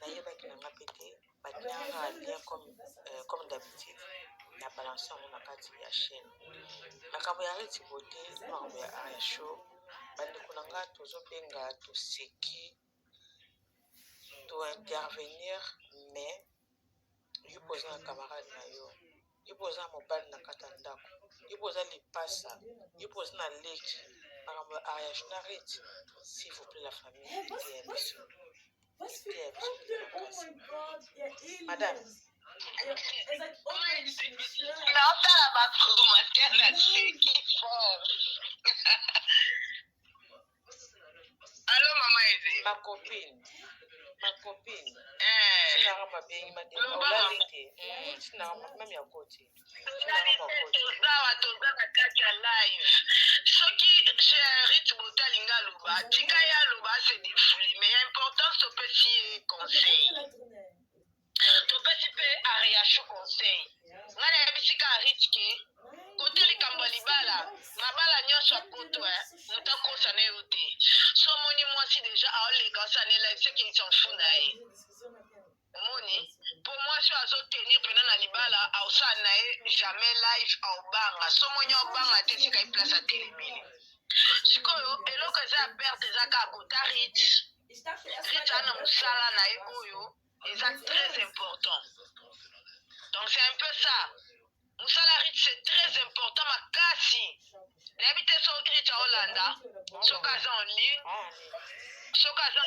nayebaki na nga mpe te batiaka lien comme d'habitude na balance yango na kati ya chaîne makambo ya reti bote makambo ya aresho bandeko na nga tozobenga toseki tointervenir mais yo mpo oza na camarade na yo yo mpo oza na mobali na kati ya ndako yo mpo oza lipasa yo mpo oza na leki makambo ya aresho na reti s'il vous plaît la famille ete ya biso ete ya biso kasi madame naotala baprodumateur na seki fort allo mama eze ma copine sinanga mabengi mademaolali te sinanga meme ya koti tozawa toza na kati ya live soki cherit botalinga aloba tika ye aloba ase defule mais ya importance topesi ye conseil topesi mpe ariasho conseil nga na yebisika aritike kote likambo ya libala mabala nyonso apoto moto akosa na yo te so omoni mwasi deja aoleka osanela seke isanfu na ye omoni mpo mwasi oyo azotenir mpena na libala aosala na ye jamais live aobanga so moni aobanga te esika iplace atelemili sikoyo eloko eza ya perte eza kaka kota rit aza na mosala na ye oyo eza très important donc c'est un peu ça mosala rit c'est très important makasi nayebi te soki rit aolanda soki aza en ligne soki aza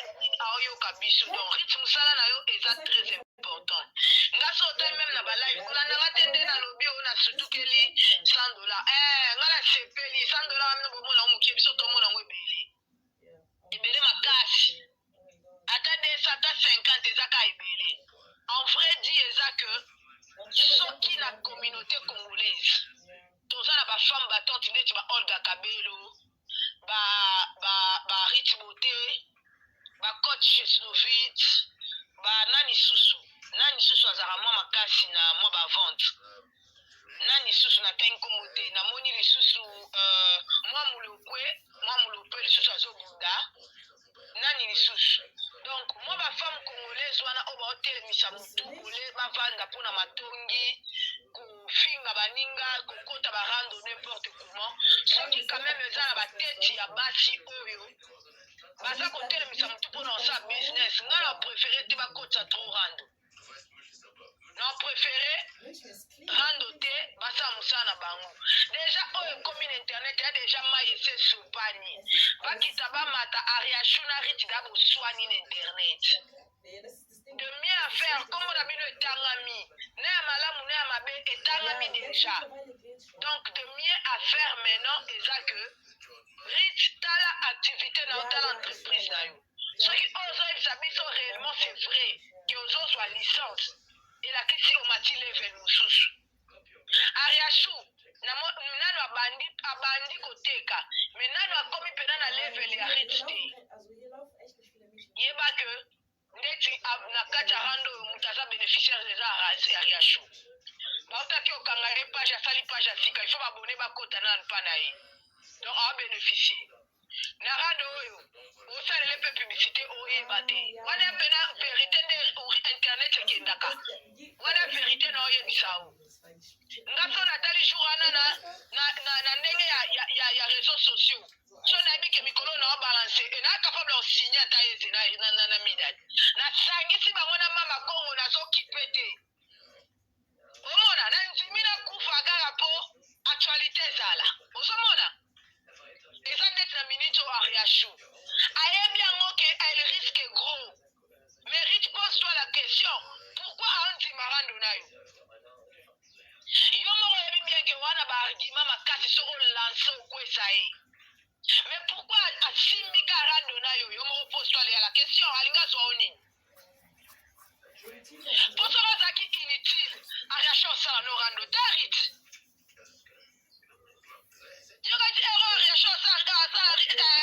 aoyoka biso donc rit mosala na yo eza très important nga so otali meme na balive kolandanga te nde nalobi oyo nasutukeli $100 nga nasepeli $100 amina bomona ngo mokie biso tomona ngo ebele makasi ata 200 ata 50 eza ka ebele en vrai dit eza que soki na communauté congolaise toza na bafemme batante ndeti baolga kabelo barit bote bacoach cheslovit banani susu azalaka mwa makasi na mwa bavente nani susu natangi nkombo te namoni lisusu mwa molokwe lisusu azobunda nani lisusu donc mwa bafemme congolaise wana oyo baotelemisa motu bole bavanda mpona matongi kofinga baninga kokota barando n'importe comment soki quand même eza na bateti ya basi oyo baza kotelemisa motu mpona osala business nga na préféré te bakotisa tro rando na préféré rando te basala mosala na bango deja oyo ekomi na internet ya deja mai ese sopani bakita bamata ariasho na riti da boswani na internet de mieux à faire kombo na bino etangami na ya malamu na ya mabe etangami deja donc de mieux à faire maintenant eza que rich tala activité na yo tala entreprise na yo soki ozoyebisa biso réellement c'est vrai ke ozozwa licence elakisi omati level mosusu ariashu nano abandi koteka me nano akomi mpena na level ya rich te yeba ke ndeti na kati ya rando oyo moto aza bénéficiaire eza ariashu bautaki okanga ye page asali page ya sika ifo babone bakota nanu mpa na ye donc abénéficie na rando oyo osalele mpe publicité oyeba te wana mpena vérité nde internet ekendaka wana vérité na oyebisa o nga so natali jour wana na ndenge ya réseaux sociaux so na yebi ke mikolo na balance e na capable de signer ta yeze na midad na sangisi bango na mama Kongo na zo kipete omona na nzimi na kufa kaka po actualité ezala ozomona eza ndeti na minute oyo ariashu ayebi yango ke elle risque gros mais Rich pose-toi la question pourquoi andima rando na yo yo moko yebi bien ke wana baargument makasi soko lance okwesa ye mais pourquoi asimbi ka rando na yo yo moko pose-toi la question alinga zwa o nini po soko azalaki inutile ariashu osala no rando tarit yokati erreur ya chose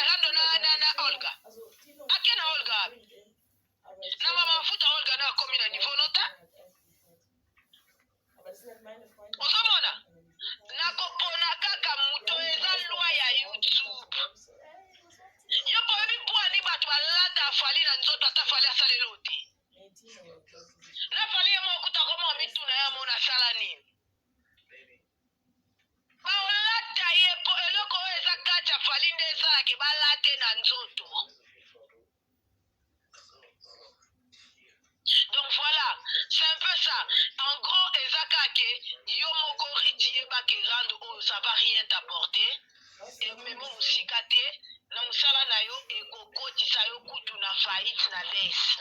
rando na Olga ake na Olga na mama mafuta Olga na akomi na niveau nota ozomona nakopona kaka moto eza lwa ya YouTube yo po yebi pwani bato balata afali na nzoto ata fali asalelo te na fali ye moko kutakoma mituna ya mona asala nini baolata ye po eloko oyo eza kati ya fali nde esalaki balate na nzoto donc voilà c'est un peu ça en gros eza kake yo moko riti yebake rando oyo ça va rien t'apporter ememo mosika te na mosala na yo ekokotisa yo kutu na faillite na lese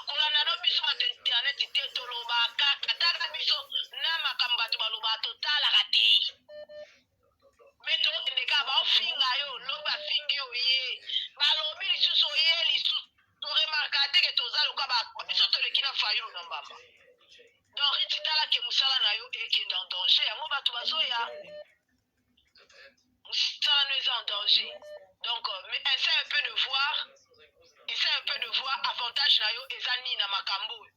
kolanda no biso bato internet te tolobaka ataka biso na makambo bato balobaka totalaka te me tokendeka baofinga yo lo bafingi yo ye balobi lisusu oye lisusu toremarka te ke toza loka biso toleki na fayulu na mbamba donc riti talake mosala na yo ekende en danger yango bato bazoya mosala no eza en danger donc mais essaie un peu de voir avantage na yo eza nini na makambo oyo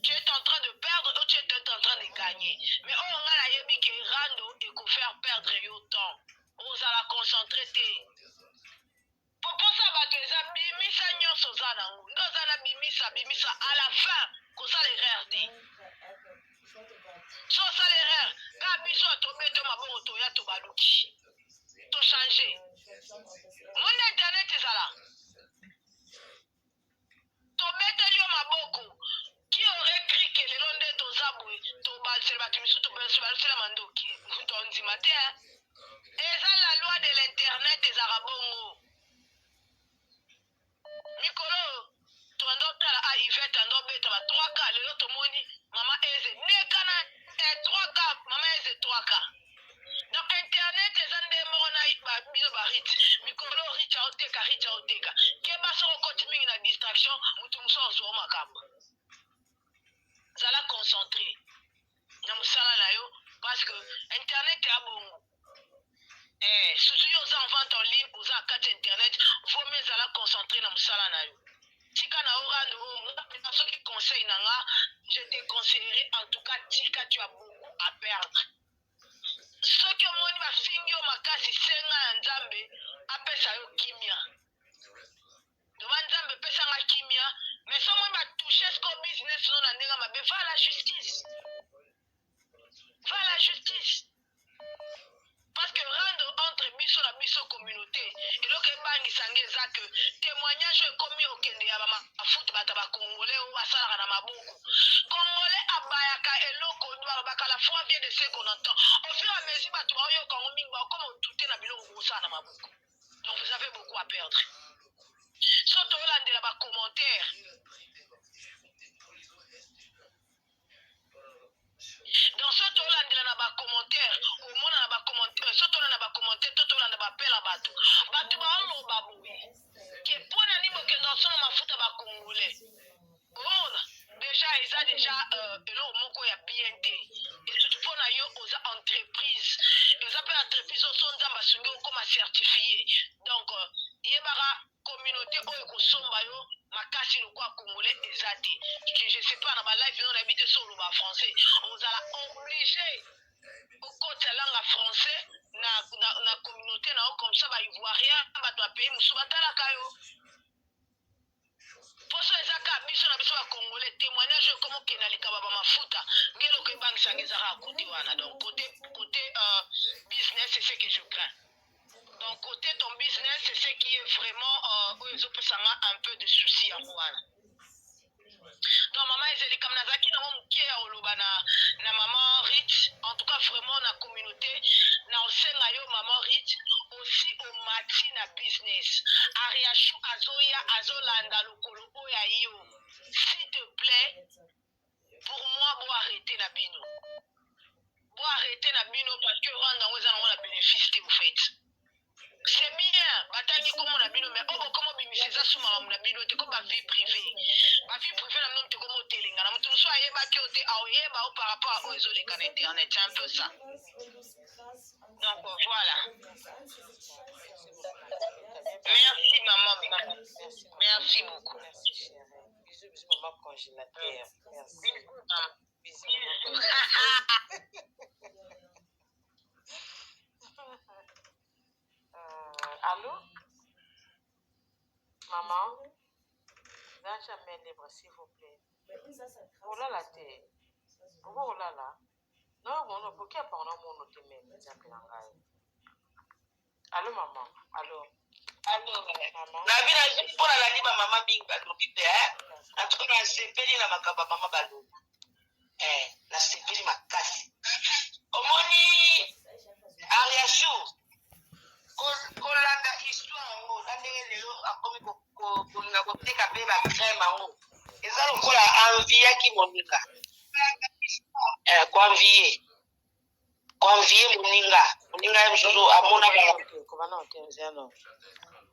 tu es en train de perdre ou tu es en train de gagner mais oyo nga nayebi ke rando ekofaire perdre yo temps ozala concentré te poposa bato eza bimisa nyonso oza nango nde oza na bimisa à la fin kosala erreur te so osala erreur kaka biso tobeto maboko toya tobaluki tochange monde internet ezala tobeteli yo maboko qui aurait cru que lelo nde toza boye tobalisela bato misu tobalisela mandoki tondima te eza la loi de l'internet ezaka bongo mikolo tondotala ivete andobeta ba 3k lelo tomoni mama eze nekana 3k mama eze 3k donc internet eza nde moko na bino barite mikolo richa oteka keba soko koti mingi na distraction mutu mosu ozwa makambo zala concentré na mosala na yo parce que internet ya bongo surtout yo oza en vente en ligne oza na kati internet vaut mieux ezala concentré na mosala na yo tika na orando oyo soki conseil na nga je te conseillerai en tout cas tika tu as beaucoup à perdre soki omoni bafingi yo makasi senga ya nzambe apesa yo kimia doba nzambe epesanga kimia mais so omoni batouche siko business no na ndenge mabe va la justice parce que rendre entre biso na biso communauté eloko ebangisanga eza que témoignage oyo ekomi okende ya bamafuta bato bakongolais oyo basalaka na maboko congolais abayaka eloko balobaka la foi vient de ce qu'on entend au fur et à mesure bato baoyoka yango mingi bakoma otute na biloko kosala na maboko donc vous avez beaucoup à perdre so toyolandela bacommentaire donc so tolandela na bacommentaire omona na bacommentaire so tolanda bacommentaire to tolanda bapela bato baoloba boye ke mpona nini bokende osala mafuta bakongolais omona déjà eza déjà eloko moko ya bien te esutu mpona yo oza entreprise eza mpe entreprise oso nzambe asungi okoma certifie donc yebaka communauté oyo ekosomba yo makasi lokwa congolais eza te je sais pas na balive no nayebi te so oloba français ozala obligé okota langue français na communauté na yo comme ça baivoirien bato bapays mosusu batalaka yo poso eza ka biso na biso bacongolais témoignage oyo komo okenda likaba bamafuta ngeloko ebangisanga ezaka kote wana donc côté business c'est ce que je crains donc ton côté, ton business, c'est ce qui est vraiment un peu de soucis à moi. Donc maman ezeli comme nazaki na moke ya oloba na maman Rich, en tout cas vraiment na communauté na osenga yo maman Rich aussi au mati na business. Ariashu azoya azolanda lokolo oya yo. S'il te plaît, pour moi bon arrêter na bino. Bon arrêter na bino parce que rendre on a bénéfice que vous faites. C'est bien, batangi comme on a bino, mais comment bimisi ça sous ma bino, c'est comme ma vie privée. Ma vie privée, la même, c'est comme au téléga. La même, tout soit yéba qui ote, yéba par rapport à eux, ils ont les canaux internet, c'est un peu ça. Donc voilà. Merci maman. Merci beaucoup. Bisous, bisous, maman congélateur. Merci. Bisous. Allô? Maman? Là, jamais libre, s'il vous plaît. Oh là là, t'es. Oh là là. Non, bon, non, pourquoi pas on a allô, maman? Allô? Allô, maman? Na vina mpona la liba mama mingi balobi te, en tout cas, na sepeli na makaba mama balobi. Na sepeli makasi. Omoni Ariashu. Kolanda histoire yango na ndenge lelo akomi kolinga koteka mpe bacrème yango eza lokola enviaki moninga koenvie moninga ye mosusu amona kobana otenziano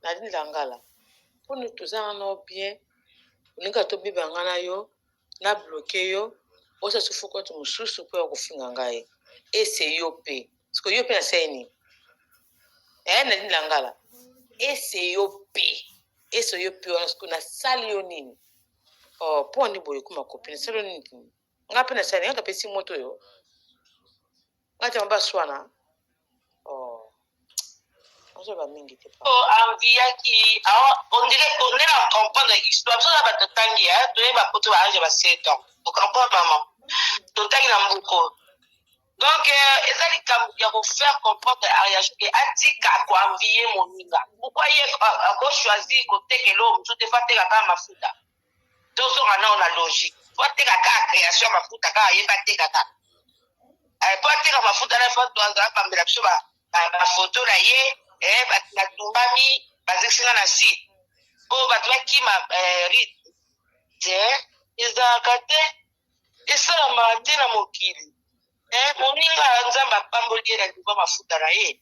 nalini langala mpona tozanga no bien oninga tobibanga na yo na bloke yo osasu fokoti mosusu mpo ya kofinga ngai ese yo mpe siko yo mpe naseni nalini langala ese yo mpe wana siko nasali yo nini mpo wandi boye kuma kopine nasali yo nini nga mpe nasali nga kapesi moto yo nga te mabaswana ozoba mingi te enviaki ondenge na comprendre histoire biso na bato tangi toyeba poto baange ba 7 ans ocomprendre maman totangi na mbuko donc eza likambo ya kofaire comprendre Ariashu ke atika koenvie moninga pourquoi ye akochoisir kotekela oyo mosusu te fo ateka kaka mafuta tozonga nao na logique fo ateka kaka création ya mafuta kaka yeba ateka kaka po ateka mafuta na fo azala bambela biso bafoto na ye batumbami bazekisinga na site oyo bato bakima rite te ezalaka te esalamaka te na mokili moninga nzambe apamboli ye na liva mafuta na ye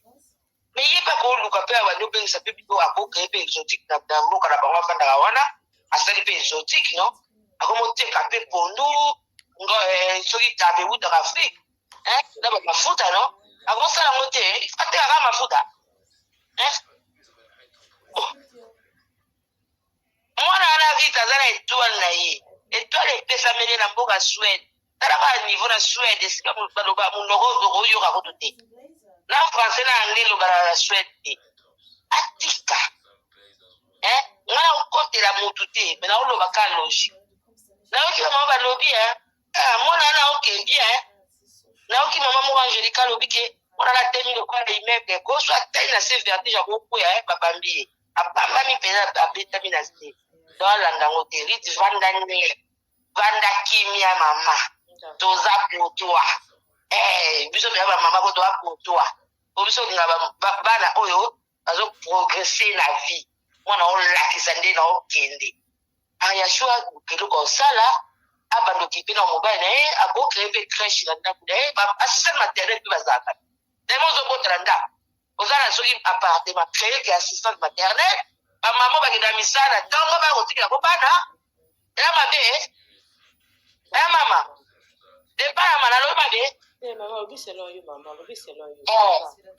me ye mpe akoluka mpe abandi obengisa mpe bito akoka ye mpe exotique na mboka na bango afandaka wana asali mpe exotique no akomoteka mpe pondu soki tabe eutaka afrique na bamafuta no akosala yango te atekaka mafuta mwana wana rite aza na étoile na ye étoile epesameli na mboka Suède talaka niveau na Suède esika baloba monoko oyoka kutu te na français na anglais lobala na Suède te atika nga na okotela motu te me naoloba ka logique nayoki mama balobi mwana wana okebi nayoki mama moko angélika alobi ke mwana na temi lokola immeuble koso atali na se vertige akokwea babambi ye abambami mpenza abetami na se do alanda yango te rite vanda kimia mama toza potwa biso mpenza bamama ko toza potwa po biso olinga bana oyo bazoprogresse na vie mwana olakisa nde na okende Ariashu keloko osala abandoki mpe na mobali na ye akocree mpe crèche na ndako na ye assistante maternelle mpe bazalaka ndenge ozobotela ndako oza na soki appartement crée ke assistante maternelle bamama bakenda misala ntango bakotikela po bana eya mabe eya mama depayama nalobi mabe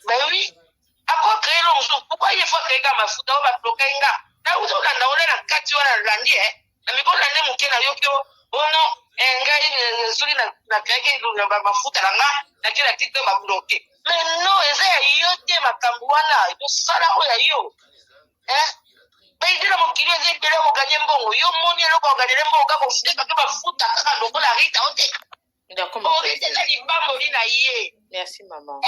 mais oui akocree lo mosusu pourkoi ye fo akreeka mafuta oyo babloke nga nauzolanda ole na kati wana landi na mikolo na nde moke nayoki ono ngai soki nakreaki mafuta na nga nake na tite babloke mais non eza ya yo te makambo wana ekosala oyo ya yo baide na mokili eza ebele kokanye mbongo yo moni eloko okanele mbongo kaka ofutaka mpe bafuta kaka lokola rita oteka orite eza lipamboli na ye Merci, maman.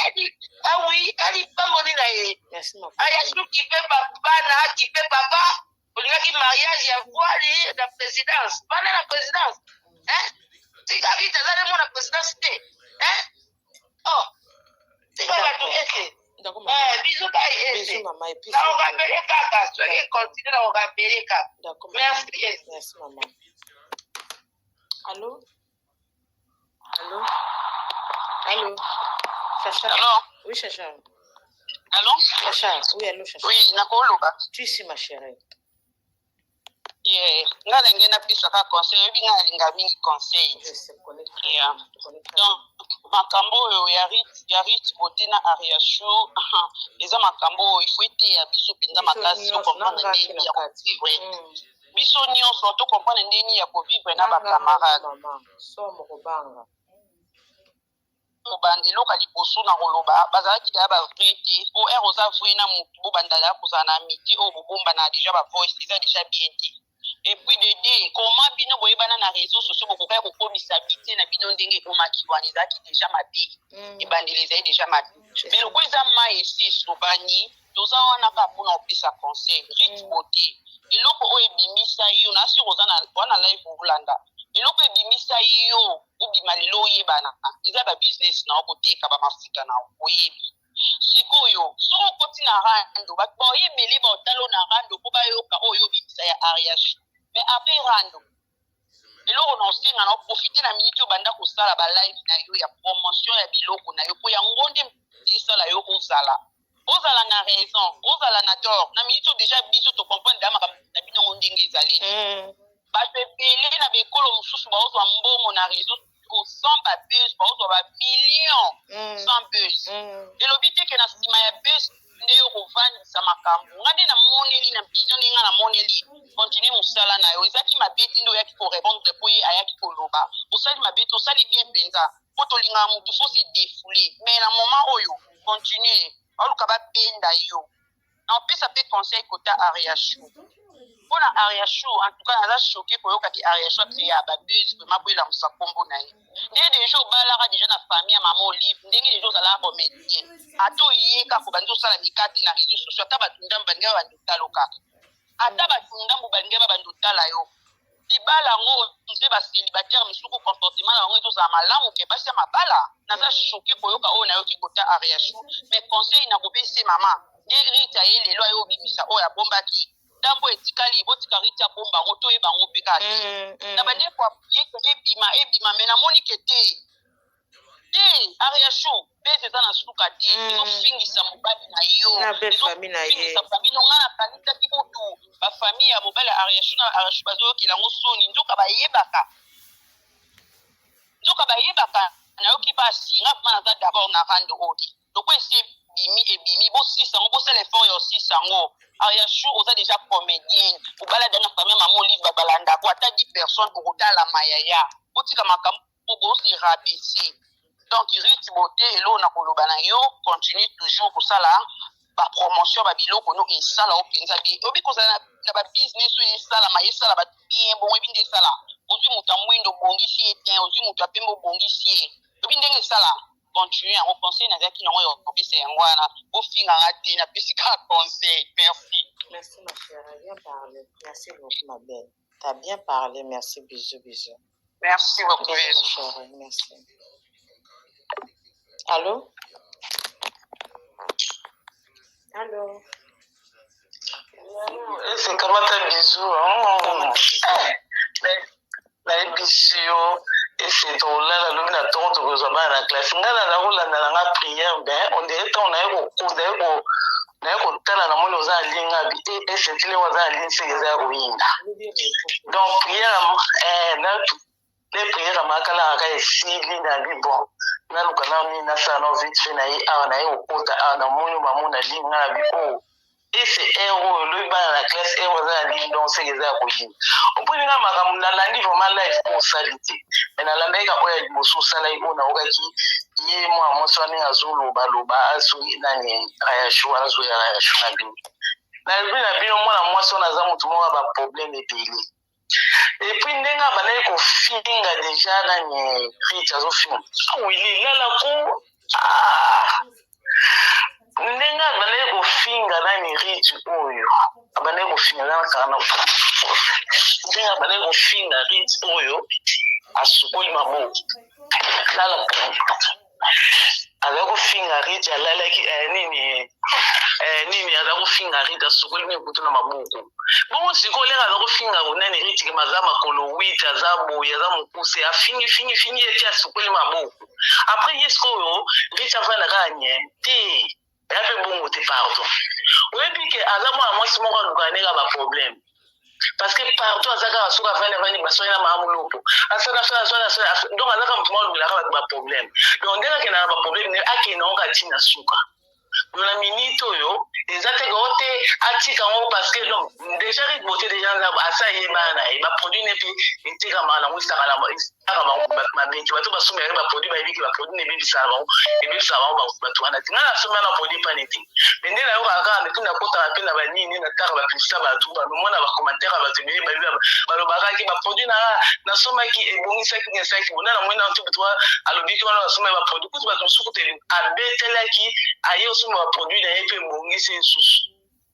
Ah oui, elle pas moni na ye. Merci, maman. Ayachou qui fait papa, qui fait papa. On a dit mariage, il y a quoi la présidence. Pas la présidence. Hein? Si tu as dit, tu as dit la présidence, hein? Oh, c'est pas la tout. D'accord, bisous, bye. Bisous, maman. Et puis, on va appeler Kaka. Soyez continuez, on va appeler Kaka. d'accord, merci. Merci, maman. Allô? Allô? Allô? Chacha? Alors? Oui, Chacha. Allô? Chacha, oui, allô, Chacha. Oui, nakoloba. Tu es ici, ma chérie. Yeah, nga lenge na pisa ka conseil, ebi nga linga mingi conseil. Je sais, connais. Yeah. Donc, makambo oyo ya rit bote na Ariasho, eza makambo oyo il faut ete ya biso penza makasi to comprendre ndeni ya kovivre. Biso nyonso to comprendre ndeni ya kovivre na ba camarade. So mokobanga. Mobandelo ka liboso na koloba bazalaki da ba vrai te o er oza vrai na mutu bo bandala kozala na amitié o bobomba na déjà ba voice eza déjà bien te. Et puis de deux, comment bino boyebana na réseaux sociaux bokoka kokomisa amitié na bino ndenge ekomaki wana ezalaki déjà mabe ebandeli ezali déjà mabe mais loko eza mai esi sobani toza wana kaka mpona kopesa conseil rit bote eloko oyo ebimisa yo na sur oza na live okolanda eloko ebimisa yo obima lelo oyebana eza babusiness na okoteka bamafuta na oyebi sikoyo soko okoti na rando bato baoyebele baotalo na rando mpo bayoka oyo obimisa ya ariage mais après rando eloko na osenga na oprofite na miniti obanda kosala balive na yo ya promotion ya biloko na yo mpo yango nde esala yo ozala na raison ozala na tort na miniti déjà biso tocomprendre da makambo na binongo ndenge ezali bato ebele na bekolo mosusu baozwa mbongo na réseau sans babuse baozwa bamillion sans buse elobi teke na nsima ya buse nde yo kovandisa makambo nga nde namoneli na vision nde nga namoneli continue mosala na yo ezalaki mabe te nde oyaki korépondre mpo ye ayaki koloba osali mabe te osali bien mpenza mpo tolingaka motu fo se défoule mais na moment oyo continue baluka babenda yo na opesa mpe conseil kota ariashu mpona ariashu en tout cas naza choqué koyokaki ariashu acréé babuse vraimen po elamusa nkombo na ye nde deja obalaka deja na famille ya mama olive ndenge deja ozalaka comédien ata oyeka kobandi osala mikate na réseau sociaux ata bato ndambu balingi babandi otala kaka ata bato ndambu balingi babandi otala yo libala yango nde bacélibataire misuku comportement na bango ezozala malamu ke basi ya mabala naza choqué koyoka oyo nayoki kota ariashu mais conseil nakopesa mama nde rita ye lelo ayo obimisa oyo abombaki ndambo etikali botika rita bomba yango toyeba yango mpe kaka na bandeko ebima me namoni ke te ariashu bese eza na suka te ezofingisa mobali na yo ezofingisa famille nonga na kanisaki kutu bafamille ya mobali ya ariashu na ariashu bazoyokela yango soni nzoka bayebaka nayoki basi nga kuma naza d'abord na rando oyo loko esi ebimi bosisa yango bosala effort ya osisa yango ariashu oza déjà comédienne obalada na famille mama olive babalandako ata 10 personnes okotala mayaya botika makambo bosi rabaisser donc rit bote elo na koloba na yo continue toujours kosala bapromotion babiloko no esala openza bien obi kozala na babusiness oyo esalama esala bato bien bongo ebi nde esala ozwi moto amwindo obongisi ye te ozwi moto apembe obongisi ye obi ndenge esala continue yango conseil nazalaki nango yo kopesa yango wana ofinganga te napesi kaka conseil merci. Merci ma chérie, bien parlé. Merci beaucoup ma belle. T'as bien parlé, merci, bisous. Merci beaucoup. Merci ma chérie, merci. Allô? C'est comment t'as bisous, nayebisi yo ese tolala lobi na ntongo tokozwa bana na classe ngai naza kolanda na nga prière ben ondire ntango naye kotala na moni oza alinga bi ese tile oza alingi seke eza ya koyinda donc prière ne prière makalaka ka esili na bi bon naluka na mi nasala na vite fait na ye awa naye kokota awa na moni bamona linga na bi oyo ese oyo lobi bana na classe oza alingi donc seke eza ya koyinda oponi nga makambo nalandi vraiment live mpo osali te me nalandaki ka oyo ya liboso osalaki oyo naokaki ye mwana mwasi wana azolobaloba azoki nani ayashu wana azoya ayashu na bino nalobi na bino mwana mwasi wana aza motu moko ya baproblème ebele epuis ndenge abandaki kofinga deja nani rite azofinga awili lala ko Ndenge abandaki kofinga nani rich oyo abandaki kofinga kana ndenge abandaki kofinga rich oyo asukoli maboko lala azali kofinga rich alalaki nini aza kofinga rich asukoli mikutu na maboko bongo sikoyo lenge aza kofinga kunani rich kema aza makolo 8 aza boye aza mokuse afingi eti asukoli maboko apres ye sikoyo rich avandaka anye te yape bongo te pardon oyebi ke aza mwana mwasi moko aluka ndenge baproblème parce que partout azaka asuka vani basoni na mamulopo asana donc azaka mutu moko alukilaka bato baproblème donc ndenge akendaka baproblème akenda ngo katina suka na minute oyo eza teke ote atika ngo parce que donc déjà rit beauté déjà asa yebana na ye baproduit ne mpe etekama nango esaka bango mabenki bato basombi yake baproduit bayebiki baproduit ne ebebisaka bango bato wana te nga nasombi wana produit pane te me nde nayokaka kaka meti nakotaka mpe na banini nataka bapibisa bato bamemona bacommentaire ya bato ebele balobakaki baproduit nanga nasomaki ebongisaki ngesaki bona na mwina nto butu alobiki wana basombi baproduit kutu bato mosuku te abetelaki aye osombi baproduit na ye mpe ebongisi esusu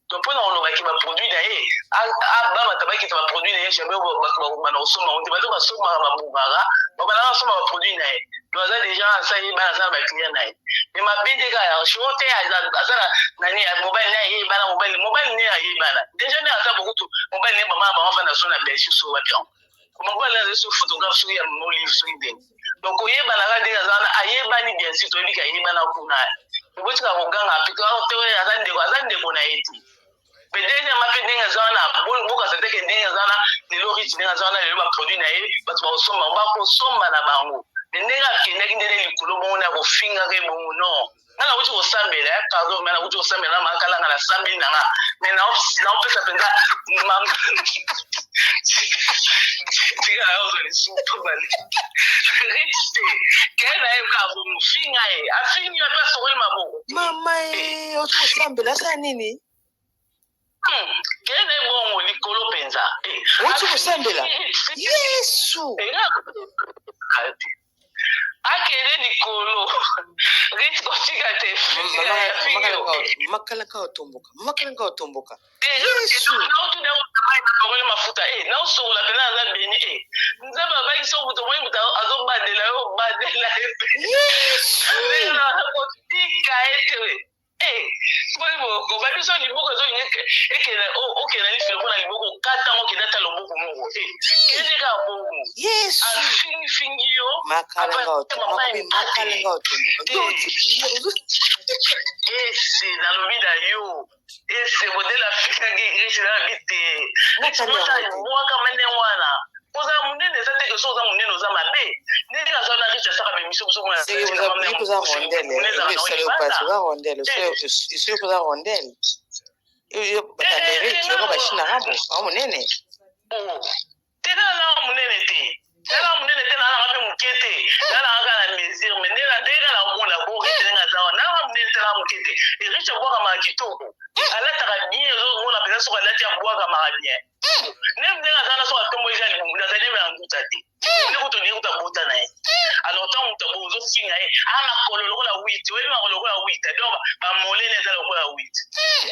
donc mpo na olobaki baproduit na ye abamata bakita baproduit na ye jamai bakobana kosomba ngo te bato basombaka babungaka babanaka kosomba baproduit na ye donc aza déjà asa yebana aza na baclient na ye me mabe te kaka sho te aza na nani mobile ne ayebana mobile ne ayebana déjà nde aza bokutu mobile ne bamaka bango fanda so na belgique so bapion mobile aza so photographe soki ya molive soki ndenge donc oyebanaka ndenge aza wana ayebani bien sûr toyebiki ayebana kuna obotika koganga pito aza ndeko na ye te mais deuxième mape ndenge aza wana bokasa teke ndenge aza wana lelo rich ndenge aza wana lelo baproduit na ye bato bakosomba bakosomba na bango me ndenge akendaki ndenge likolo bongo na kofingaka ye bongo non nga nakuti kosambela pardon me nakuti kosambela na makalanga nasambeli nanga me naopesa mpenza tika nayozolisuutobale rich te kee na ye kaka bomofinga ye afingi ape asokoli maboko mama oti kosambela asa nini kene bongo likolo mpenza oti kosambela yesu akende likolo rich kotika te makalanga otomboka yesu mafuta naosokola pena aza beni nzambe abakisi obuto moi buta azobandela yo bandela kotika ete koba biso liboko ezolinga okenda lifelo mpona liboko katango okenda ata loboko moko kendeka bongo afingifingi yo makalanga otomboka ese nalobi na yo ese modele afikaki riche nalobi te mwaka mane wana ozala monene eza teke so oza monene oza mabe ndenge aza na riche asaka bemiso isoyokoza rondele batamerique bashinaka bo ao monene te nalanga monene te nalanga mpe moke te nalanga kaka na mesure me ndenge na omona borite ndenge aza wana nalanga monene te nalanga moke te eriche abwakamaka kitoko alataka bien ezomona mpenza soki alati abwakamaka bien ndenge aza na soki atomboisa libumu azali na nguta te nde kuto ndenge kuta bota na ye alors ntango moto abo ozofinga ye makolo lokola 8 oyebi makolo lokola 8 donc bamolene eza lokola 8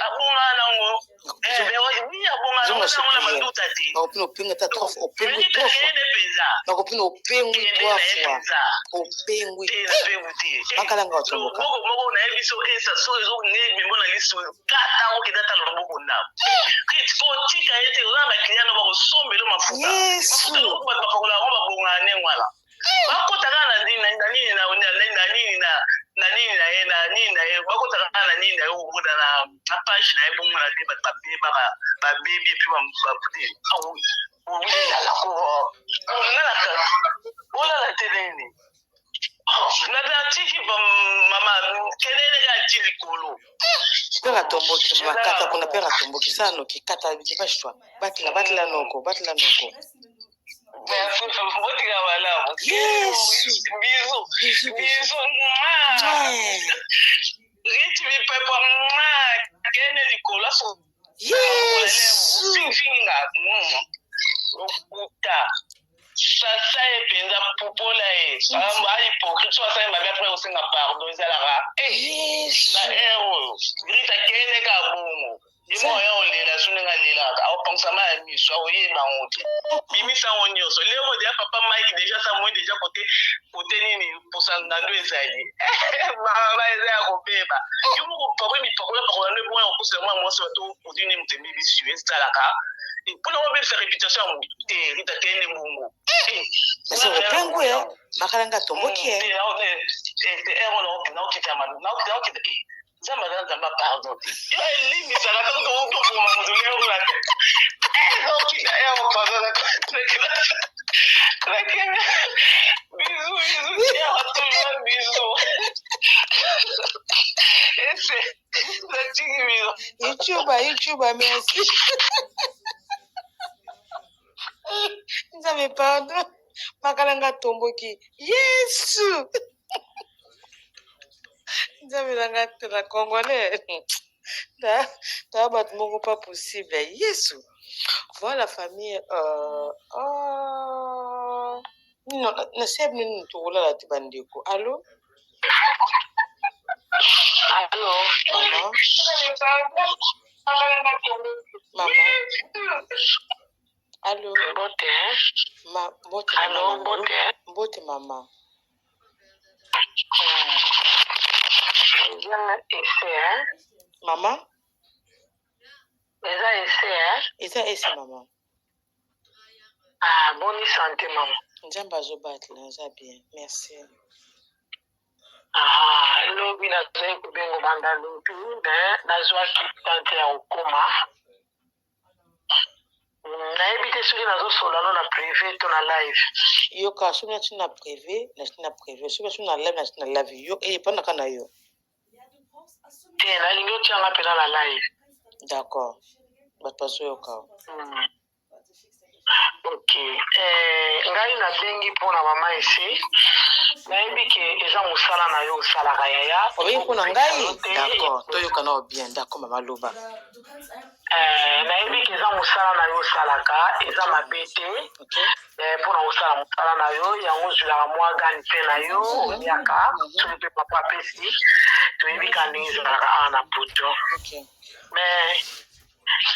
abongaka nango abongaka nango nango na banduta te opinga ta trop opengwi trois fois nakopina opengwi 3 fois opengwi makalanga otomboka moko nayebi so esa so ezomembo na liso katango kenda ta loboko ndabo kotika ete oza na bakiliano bakosombela mafuta bato bapakola yango babongaka ndenge wana bakotaka na nini na ye bakotaka na nini na ye okoda na page na ye bongo na te bato babebi epi babute olala te nini natiki mama kelele kati likolo mpe katomboki makata kuna mpe katomboki saa noki kata bashwa batela noko botika malamu biso rich mipepa kene likolo aso yesu finga okuta sasa ye mpenza popola ye ahypocrite so asali mabe apres kosenga pardon ezalaka na ere oyo grite akende ka bongo imo oya olela so ndenge alelaka aopangusama ya miso aoyeba ngo te bimisa ngo nyonso lelo deja papa mike deja sa moi deja kote nini posangando ezali baba eza ya kobeba yo moko papa mipakola nde moya okosa mwa mwasi bato odine motembe bisu ezalaka mpona obebisa réputation ya motu te rita kende bongo Nasi upengu ya makalanga tomboki ya ero naokita malu naokita zamba pardon yo elimbisaka tango tokoboma moto lero na te naokita ero pardon nakende bizu ero toujours bizu ese natiki bizu YouTube merci nzambe pardon makalanga tomboki yesu nzambe nanga tela congolais ta bato moko pas possible yesu voilà famille non naseb nini tokolala te bandeko allo mama allo mbote mama mama eza ese mama boni santé mama nzambe azobatela eza bien merci lobi nazali kobenga banda lobi me nazwaki tante ya kokoma nayebi te soki nazosolano na privé to na live yoka soki nati na privé nati na privé soki nati na live nati na live yo epandaka na yo te nalingi otianga mpena na live d'accord bato bazoyoka ok ngai nabengi mpona mama esi nayebi ke eza mosala na yo osalaka yaya obengi mpona ngai d'accord toyoka nao bien d'accord mama loba nayebi ke eza mosala na yo osalaka eza mabe te mpona kosala mosala na yo yango ozwilaka mwa gani mpe na yo oliaka soki mpe papa apesi toyebi ka ndenge ezalaka awa na poto mais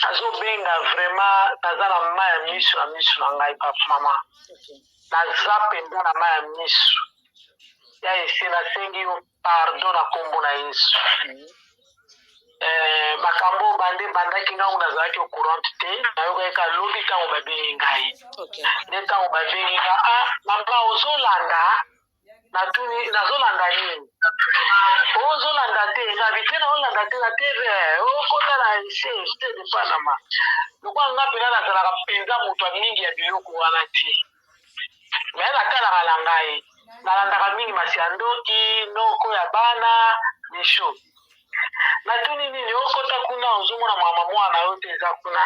azobenga vraiment naza na ma ya miso na miso na ngai papa mama naza mpenza na ma ya miso ya ese nasengi yo pardon na nkombo na yesu makambo bande bandaki ngango nazalaki ocourante te nayokaki ka lobi ntango babengi ngai nde ntango babengi nga mama ozolanda nazolanda nini ozolanda te nabi te naolanda te na tv okota na ese de panama lokwa nga mpena nazalaka mpenza moto ya mingi ya biloko wana te me natalaka na ngai nalandaka mingi masi ya ndoki noko ya bana misho natuni nini okota kuna ozomona mama mwana yo te eza kuna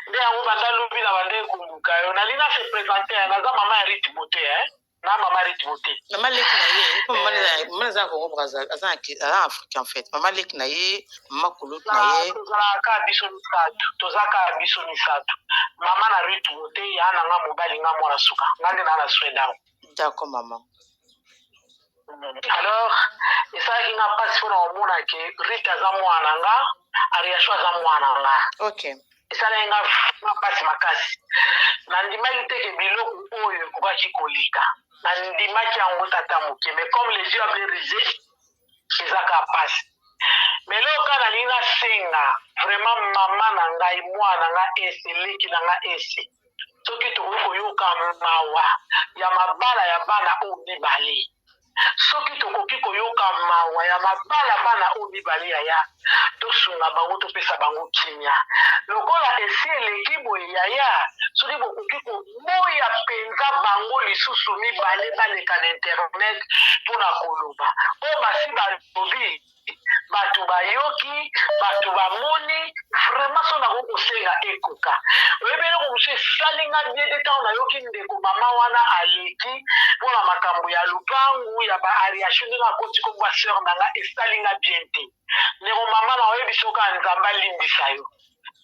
nde yango banda lobi na bande ekumbuka yo nalina se présente naza mama ya ritmo te na mama ritmo te mama leki na ye mama aza kongo braza aza africain en fait mama leki na ye mama kulutu na ye tozalaka biso misato mama na ritmo te ya nanga mobali nga mwana suka nga nde na na swedao d'accord mama alors esalaki nga mpasi mpona komona ke rite aza mwana nga ariasho aza mwana nga esalaki nga mpasi makasi nandimaki te ke biloko oyo ekokaki koleka nandimaki yango tata moke mais comme les yeux avaient risé ezaka mpasi mais lelo kaka nalingi nasenga vraiment mama na ngai mwana nga ese leki na nga ese soki tokoki koyoka mawa ya mabala ya bana oyo mibale soki tokoki koyoka mawa ya mabala bana oyo mibale yaya tosunga bango topesa bango kimia lokola esi eleki boye yaya soki bokoki koboya mpenza bango lisusu mibale baleka na internet mpona koloba oyo basi balobi bato bayoki bato bamoni vraiment so nango kosenga ekoka oyebi eloko mosu esalinga bie te ntango nayoki ndeko mama wana aleki mpona makambo ya lupangu ya baariation nde nakoti kokuba seur na nga esalinga bien te ndeko mama na oyebi soka nzambe alimbisa yo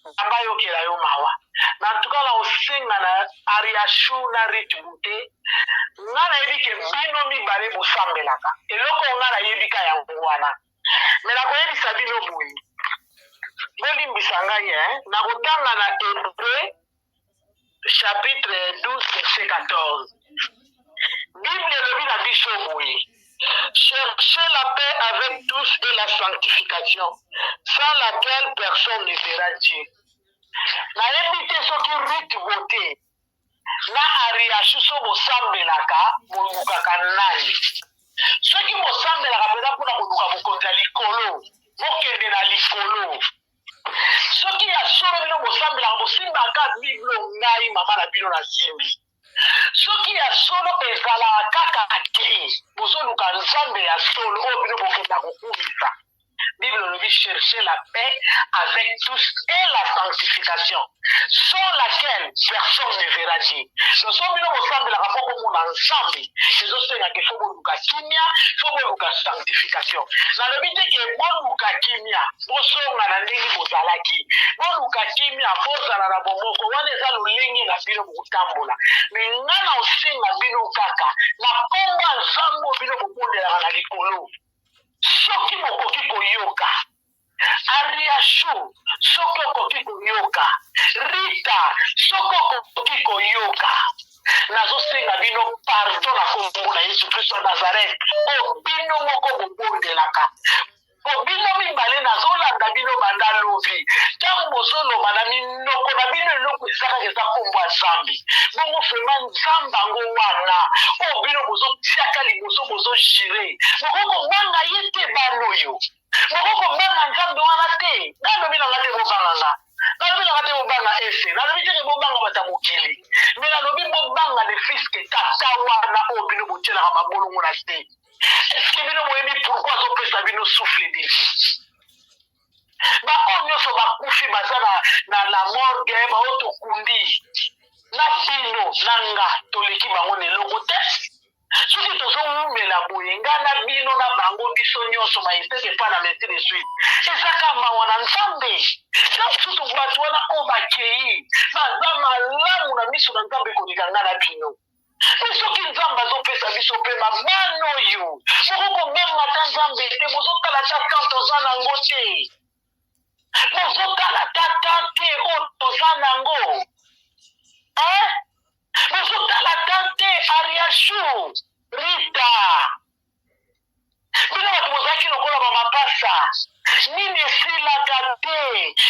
nzambe ayokela yo mawa na en tout cas na osenga na Ariashu na Ritmute nga na yebi ke bino mibale bosambelaka eloko nga na yebi ka yango wana me nakoyebisa bino boye bolimbisa ngai nakotanga na Hébreu chapitre 12 verset 14 Bible elobi na biso boye cherchez la paix avec tous et la sanctification sans laquelle personne ne verra Dieu nayebi te soki Ritmute na Ariashu so bosambelaka bolukaka nani soki bosambelaka mpenza mpona koluka bokonzi ya likolo bokende na likolo soki ya solo bino bosambelaka bosimbaka biblo ngai mama na bino na simbi soki ya solo ezalaka kaka te bozoluka nzambe ya solo oyo bino bokenda kokumisa Bible nous dit chercher la paix avec tous et la sanctification, sans laquelle personne ne verra Dieu. Nous sommes venus ensemble, la rapport au monde ensemble. Les autres, il faut que kimia, il faut que sanctification. Dans le but que bon kimia, bon son na ndenge bozalaki, bon kimia, bozala na bomoko, wana eza lolengi na bino botambola. Mais ngana osenga bino kaka, na komba nzambo bino bokondela na likolo. Soki mokoki koyoka Ariashu soki okoki koyoka Rita soki okoki koyoka nazosenga bino pardon na kombo na Yesu Kristo ya Nazareth o bino moko bobondelaka o bino mibale nazolanda bino banda lobi ntango bozoloba na minoko na bino eloko ezaka eza kombo ya Nzambe bongo fema Nzambe yango wana o bino bozotiaka liboso bozogire bokokobanga ye te bana oyo bokokobanga Nzambe wana te nalobi nanga te bobanganga nalobi nanga te bobanga ese nalobi teke bobanga bata mokili me nalobi bobanga le fiske tata wana oyo bino botielaka mabolongo na te eske bino moyebi pourkui azopesa bino souffle de vie baoyo nyonso bakufi baza na morgue baoyo tokundi na bino na nga toleki bango na eloko te soki tozowumela boye nga na bino na bango biso nyonso baeteke mpa na meti de suite ezaka mawa na Nzambe na mosusu bato wana oyo bakei baza malamu na miso na Nzambe koleka nga na bino me soki Nzambe azopesa biso mpe mabana oyo bokokobanga ta Nzambe te bozotala ta kan toza nango te bozotala tata te oyo toza nango bozotala tante Ariashu Rita bino bato bozalaki lokola bamapasa nini esilaka te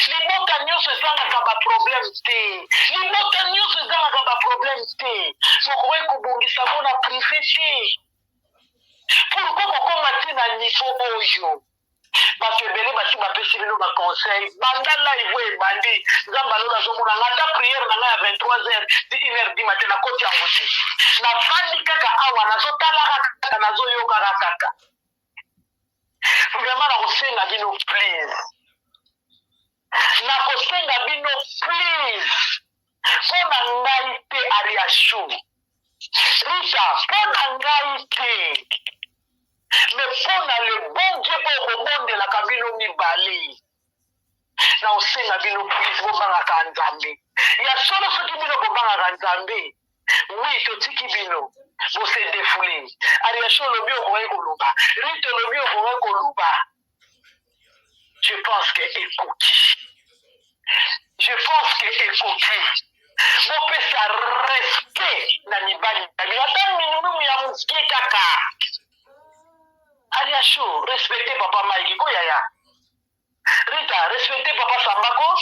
libota nyonso ezangaka baproblème te libota nyonso ezangaka baproblème te mokoki kobongisa ngo na privé te pourkui kokoma te na niveau oyo bato ebele basi bapesi bino baconseil banda live ebandi Nzambe alo nazomona nga ata priere na ngai ya 23h 1h du matin nakoti yango te nafandi kaka awa nazotalaka kaka nazoyokaka kaka vraiment nakosenga bino please nakosenga bino please mpo na ngai te Ariashu Rita mpo na ngai te mais mpo na le bon Dieu oyo bobondelaka bino mibale na osenga bino please bobangaka Nzambe ya solo soki bino bobangaka Nzambe wi totiki bino bose defule Ariashu olobi okoki koloba Rita olobi okoki koloba je pense que ekoki bopesa respect na mibali ata minimum ya mokie kaka Ariashu respecte papa Mike koyaya Rita respecte papa Sambako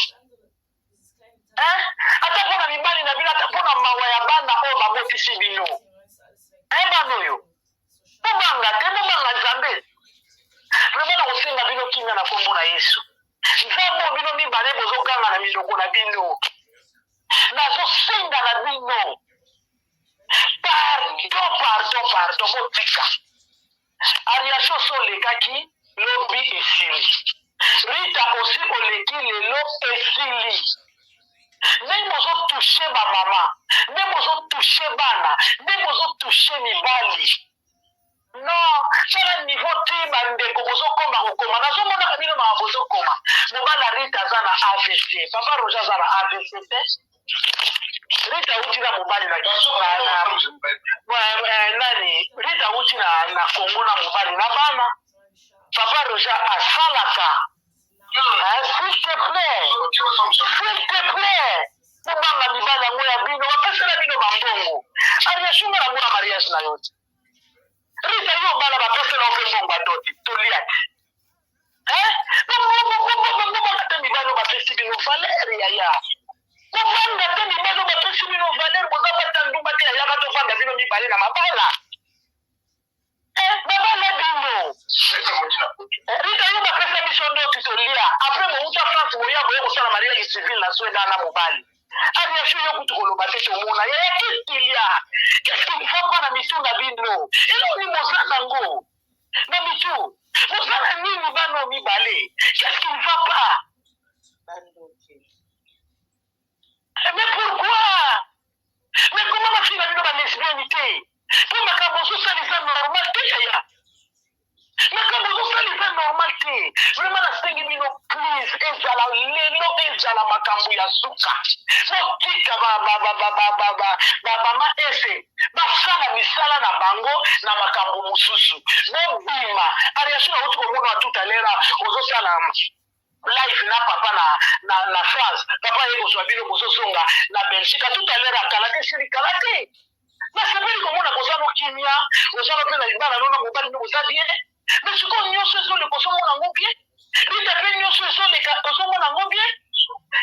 ata mpona mibali na bino ata mpona mawa ya bana oyo babotisi bino bana oyo bobanga te bobanga Nzambe vraiment nakosenga bino kimia na kombo na Yesu Nzambe bino mibale bozoganga na minoko na bino nazosenga na bino pardon botika Ariashu so olekaki lobi esili Rita aussi oleki lelo esili ndenge bozotouche bamama ndenge bozotouche bana ndenge bozotouche mibali non tala niveau te bandeko bozokoma kokoma nazomonaka bino mama bozokoma mobala Rita aza na AVC papa Roger aza na AVC te Rita uchi na mobali na nani Rita uchi na Kongo na mobali na bana Papa Roja asalaka s'il te plaît kubanga mibali yango ya bino bapesela bino bambongo aliyashunga na mwana mariage na yote Rita yo bana bapesela ope mbongo atoti toliati bambanga mibali bapesi bino valeri yaya kubanga te mibali bapesi bino valeri bozabata ndumba te yaya batofanda bino mibali na mabala babala bino Rita yo bapesa biso ndoti tolia après mouta France moya boye kosala mariage civil na Sweden na mobali Aliyashu yo kutukoloba te tomona yaya qu'est-ce qu'il ne faut pas na mission na bino elo ni mosala ngo na mission mosala nini bano mibale qu'est-ce qu'il ne va pas mais pourquoi mais comment ma fille na bino ba lesbianité pour makambo sosalisa normal te yaya makambo sosalisa normal te vraiment nasengi bino please ezala lelo ezala makambo ya suka motika bama ese basala misala na bango na makambo mosusu mobima Aliyashu na uti komona tout à l'heure ozosala live na papa na France papa ye kozwa bino bozosonga na Belgique tout à l'heure akalate siri kalate nasepeli komona kozano kimia ozano mpe na libala nona mobali no koza bien mais sikoyo nyonso ezoleka ozomona ngo bien Rita mpe nyonso ezoleka ozomona ngo bien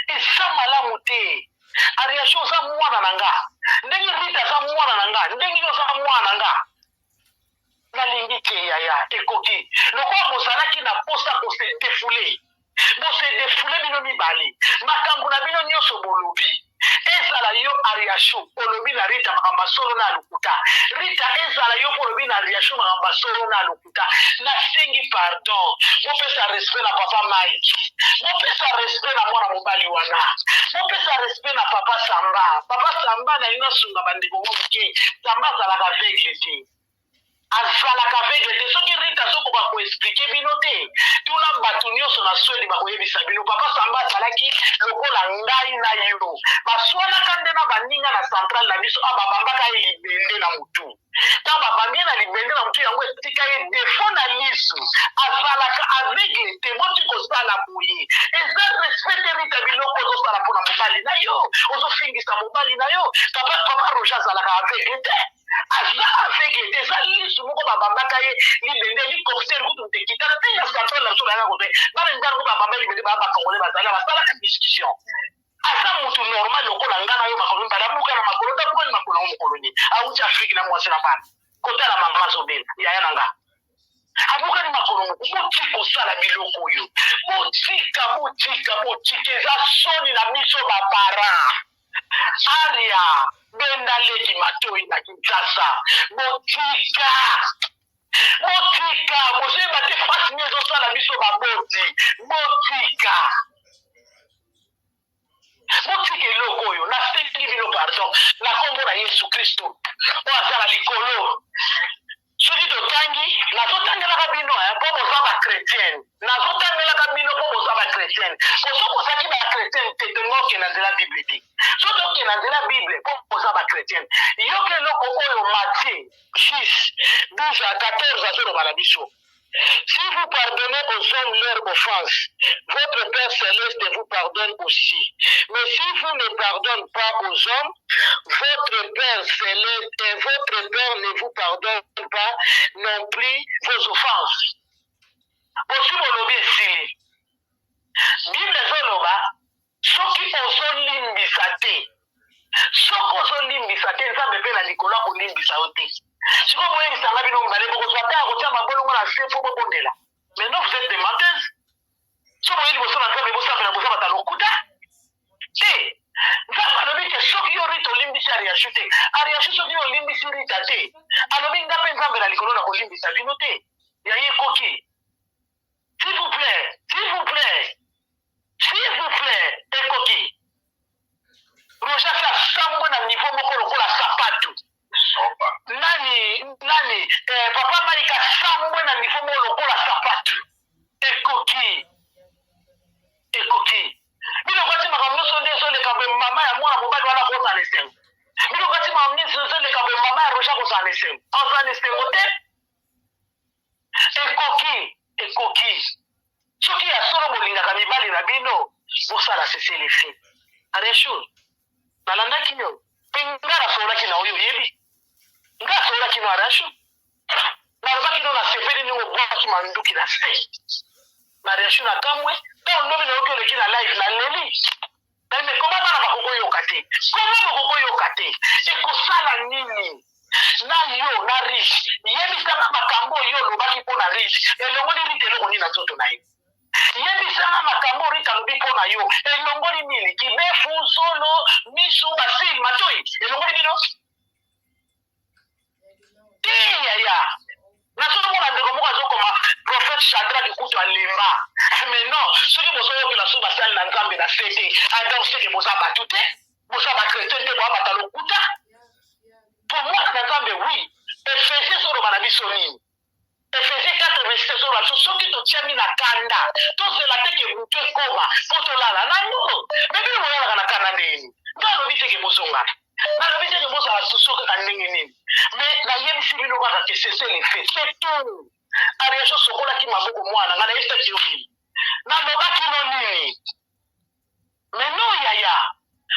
eza malamu te Aliyashu oza mwana na nga ndenge Rita aza mwana na nga ndenge oza mwana na nga nalingi te yaya ekoki lokola bozalaki na posa kose defule bino mibale makambo na bino nyonso bolobi ezala yo Aliyashu olobi na Rita makambo solo na lokuta Rita ezala yo olobi na Aliyashu makambo solo na lokuta nasengi pardon mopesa respect na papa Mike mopesa respect na mwana mobali wana mopesa respect na papa Samba na ino sunga bandeko mobuke Samba azalaka aveugle te azalaka aveugle te soki Rita sokoka koexplike bino te tuna bato nyonso na Swedi bakoyebisa bino papa Samba azalaki lokola ngai na yo baswanaka nde na baninga na centrale na biso babambaka ye libende na mutu ntango babambi na libende na mutu yango etika ye defo na lisu azalaka aveugle te boti kosala boye eza respecte Rita biloko ozosala mpona mobali na yo ozofingisa mobali na yo papa Roja azalaka aveugle te aza aveugle te eza lisu moko babambaka ye libende likoptere kutu tekita te na centrale na biso bayaka kote bana ngaroko babamba libende baya bakongole bazali basalaka discussion aza mutu normal lokola nga na yo makolo badabuka na makolo dabuka ni makolo ngo mokolo ni auti Afrique na mwasi na bana kotala mama zobela yaya na nga abuka ni makolo moko motika osala biloko oyo motika eza soni na biso bapara Aria benda leki matoi na Kinshasa motika moseba te fasi nye ezosala biso baboti motika eloko oyo nasengi bino pardon na kombo na Yesu Kristo oyo azala likolo soki totangi nazotangelaka bino mpo boza bachrétienne nazotangelaka bino mpo boza bachrétienne soki ozalaki bachrétienne te tongoke na nzela bible te soki oke na nzela bible mpo boza bachrétienne yoka eloko oyo Matthieu 6:12-14 azoloba na biso si vous pardonnez aux hommes leurs offenses, votre Père Céleste vous pardonne aussi. Mais si vous ne pardonnez pas aux hommes, votre Père Céleste et votre Père ne vous pardonne pas non plus vos offenses. Aussi, mon lobby est silé. Bible zoloba, soki ozolimbisa te. Soki ozolimbisa te, nzambe mpe na likolo akolimbisa yo te. Si vous voyez que ça va bien, vous allez vous retrouver à côté de ma bonne à faire pour vous là. Maintenant, vous êtes des menteuses. Si vous voyez que vous avez vous savez, vous avez le coup d'œil. Et, vous avez que ceux qui ont été au limbi, c'est à réacheter. À réacheter ceux qui ont limbi, c'est à réacheter. Alors, il n'y a pas de temps de la l'école au limbi, ça vient noter. Il y a un coquille. S'il vous plaît, un coquille. Roja sa sambo na niveau moko lokola sapato. Nani papa Marika sambo na niveau moko lokola sapato. Ekoki. Bino kwati makambo sonde sonde ka mama ya mwana mobali ozana esengo te ekoki soki ya solo bolingaka mibali na bino bosala seselefe areshur nalandaki yo mpe nga nasololaki na oyo oyebi nga asololaki no areshur nalobaki no nasepeli ndenge obwaki manduki na se na reaction na kamwe mpe ondomi nayoki oleki na live na leli me koma bana bakokoyoka te ekosala nini na yo na rich yebisanga makambo oyo olobaki mpo na rich elongoli rite eloko nini na nzoto na ye yebisanga makambo rite alobi mpo na yo elongoli nini kibefu solo misu basili matoi elongoli bino te yaya nazomona ndeko moko azokoma prophète Shadrach kutu alemba mais non soki bozoyokela so basali na nzambe na se te donc seke boza bato te boza bakretien te boabata lokuta po mwana na nzambe wi efesie ezoloba na biso nini efesie 4 ezoloba biso soki totiami na kanda tozela teke butu ekoma mpo tolala nango me bino boyalaka na kanda ndeni nga alobi teke bozongana nalobi teke bozala susu kaka ndenge nini me nayebisi bino kaka ke sese lefe c'est tout ariaso sokolaki maboko mwana nga nayebisaki yo nini nalobaki no nini me no yaya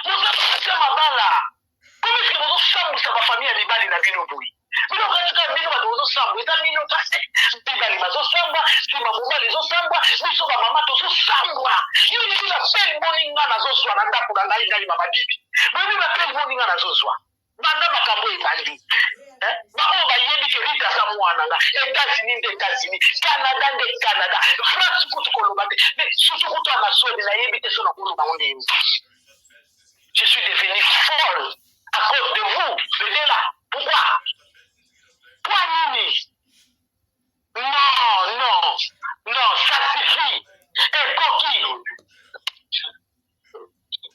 mozabakata mabala komisike bozosambwisa bafamille ya mibali na bino boyi bino katika bino bato bozosambwa eza bino kase mibali bazosambwa nsima mobali ezosambwa biso bamama tozosambwa yo yebi bapeli boni nga nazozwa na ndako na ngai mama bibi boyebi bapeli boni nga nazozwa banda makambo ebandi baoyo bayebi ke rite aza mwana nga États-Unis nde États-Unis Canada nde Canada France kutu koloba te mais surtout kutu anga swede nayebi te so na koloba ngo ndeni je suis devenu folle à cause de vous venez là pourquoi nini non ça suffit ekoki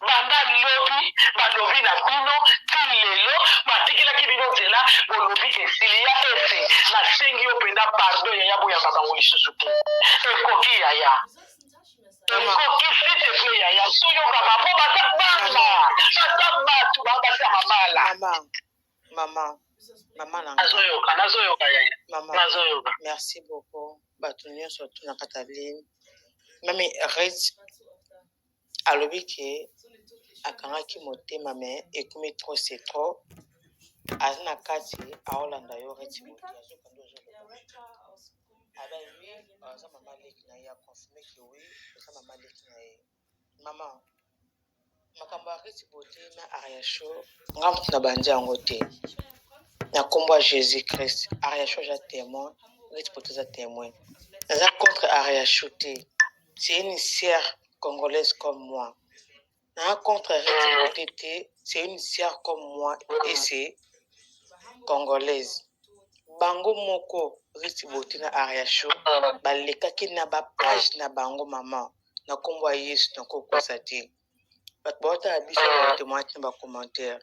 banda lobi balobi na bino ti lelo batikelaki bino nzela bolobi esili ya ese nasengi yo mpenza pardon yaya boyamba bango lisusu te ekoki yaya ekoki siteple yaya soyoka bango baza bana baza batu babasa mamala mama nazoyoka yaya nazoyoka merci beaucoup bato nyonso tuna kata ligne mami ret alobi ke akangaki motema me ekomi trop c'est trop aza na kati aolanda yo reti mote azokanda ozoloba aba wi aza mama leki na ye aconfirme ke wi aza mama leki na ye mama makambo ya reti bote na ariasho nga motu na bandi yango te na kombo ya jésus christ ariasho aza témoin reti bote aza témoin naza contre ariasho te c'est une sœur congolaise comme moi na contre Reti c'est une sœur comme moi et c'est congolaise bango moko Reti Bote na Ariasho balekaki na ba page na bango mama na kombo ya Yesu na kokosa te bato baotala biso ba témoignage na ba commentaire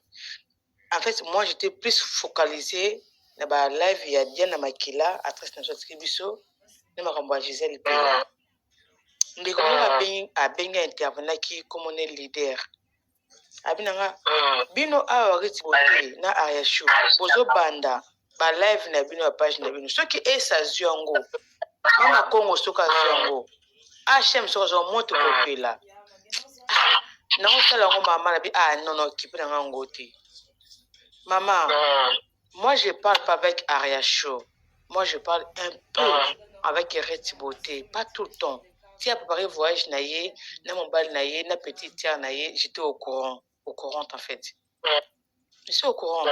en fait moi j'étais plus focalisé na ba live ya Diana Makila atrice na sorti biso na makambo ya Gisèle Pela ndeko moko abenga intervenaki comme on est leader abinanga bino awa Reti Bote na Ariasho bozo banda ba live na bino ba page na bino soki esa ziongo mama Kongo soka ziongo HM soka monte popela na osala ngo mama na bi non kipe na ngo te maman moi je parle pas avec Ariasho moi je parle un peu avec Reti Bote pas tout le temps. Si à préparer voyage naïe, na mon bal naïe, na petite tiare naïe, j'étais au courant en fait. Je suis au courant.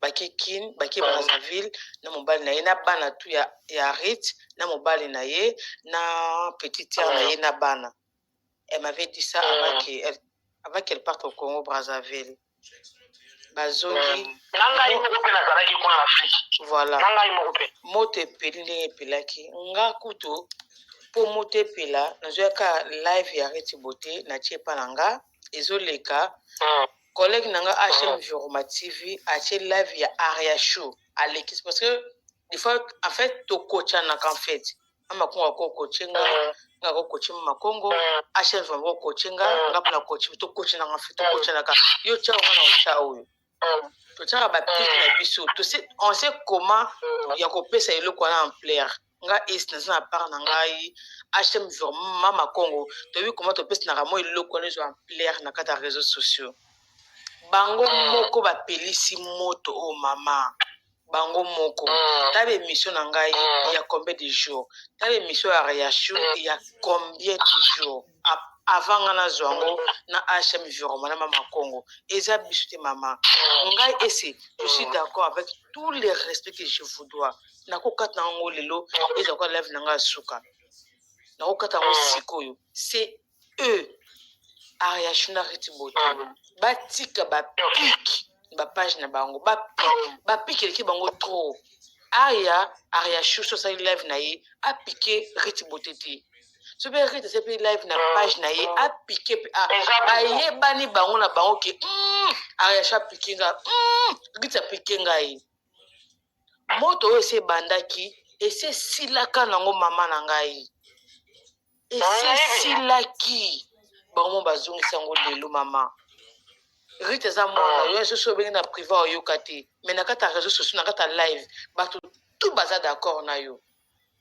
Baki Kin, Baki Brazzaville, na mon bal naïe, na bana tout ya Rit, na mon bal naïe, na petite tiare naïe, na bana. Elle m'avait dit ça avant qu'elle parte au Congo Brazzaville. Bazongi. Voilà. Mote pelinde pelaki. Nga kuto. Pour mote pela nazoyaka live ya Reti Bote na tie pa nanga ezoleka collègue nanga HM Joroma TV a tie live ya Ariasho aleki parce que des fois en fait to coach na en fait ama konga ko coachinga nga ko coach ma Kongo HM Joroma ko coachinga nga pa na coach to coach na en fait to coach na ka yo cha ngana ucha oyo totiaka bapike na biso on sait comment ya kopesa eloko wana amplaire nga esi naza na part na ngai hm environnement makongo toyebi comment topesanaka mo eloko wana ezwa amplaire na kati ya réseaux sociaux bango moko bapelisi moto o mama bango moko tala émission na ngai il y a combien de jours tala émission ya Riachu il y a combien de jours avant nga nazwa yango na hm environnement na mama Congo eza biso te mama ngai ese je suis d'accord avec tous les respects que je vous dois nakokata yango lelo eza kwa live na ngai suka nakokata yango sikoyo c'est eux Riachu na Riti Bote batika bapike bapage na bango bapike eleki bango trop aya Riachu so asali live na ye apike Riti Bote te so mpe Riti asepe live na page na ye apike mpe bayebani bango na bango ke Riachu apike nga Riti apike ngai moto oyo ese ebandaki ese silaka nango mama na ngai ese silaki bango bazongisa yango lelo mama Riti eza mwana yo soso obenge na priva oyoka te mais na kati ya réseaux sociaux na kati ya live bato tout baza d'accord na yo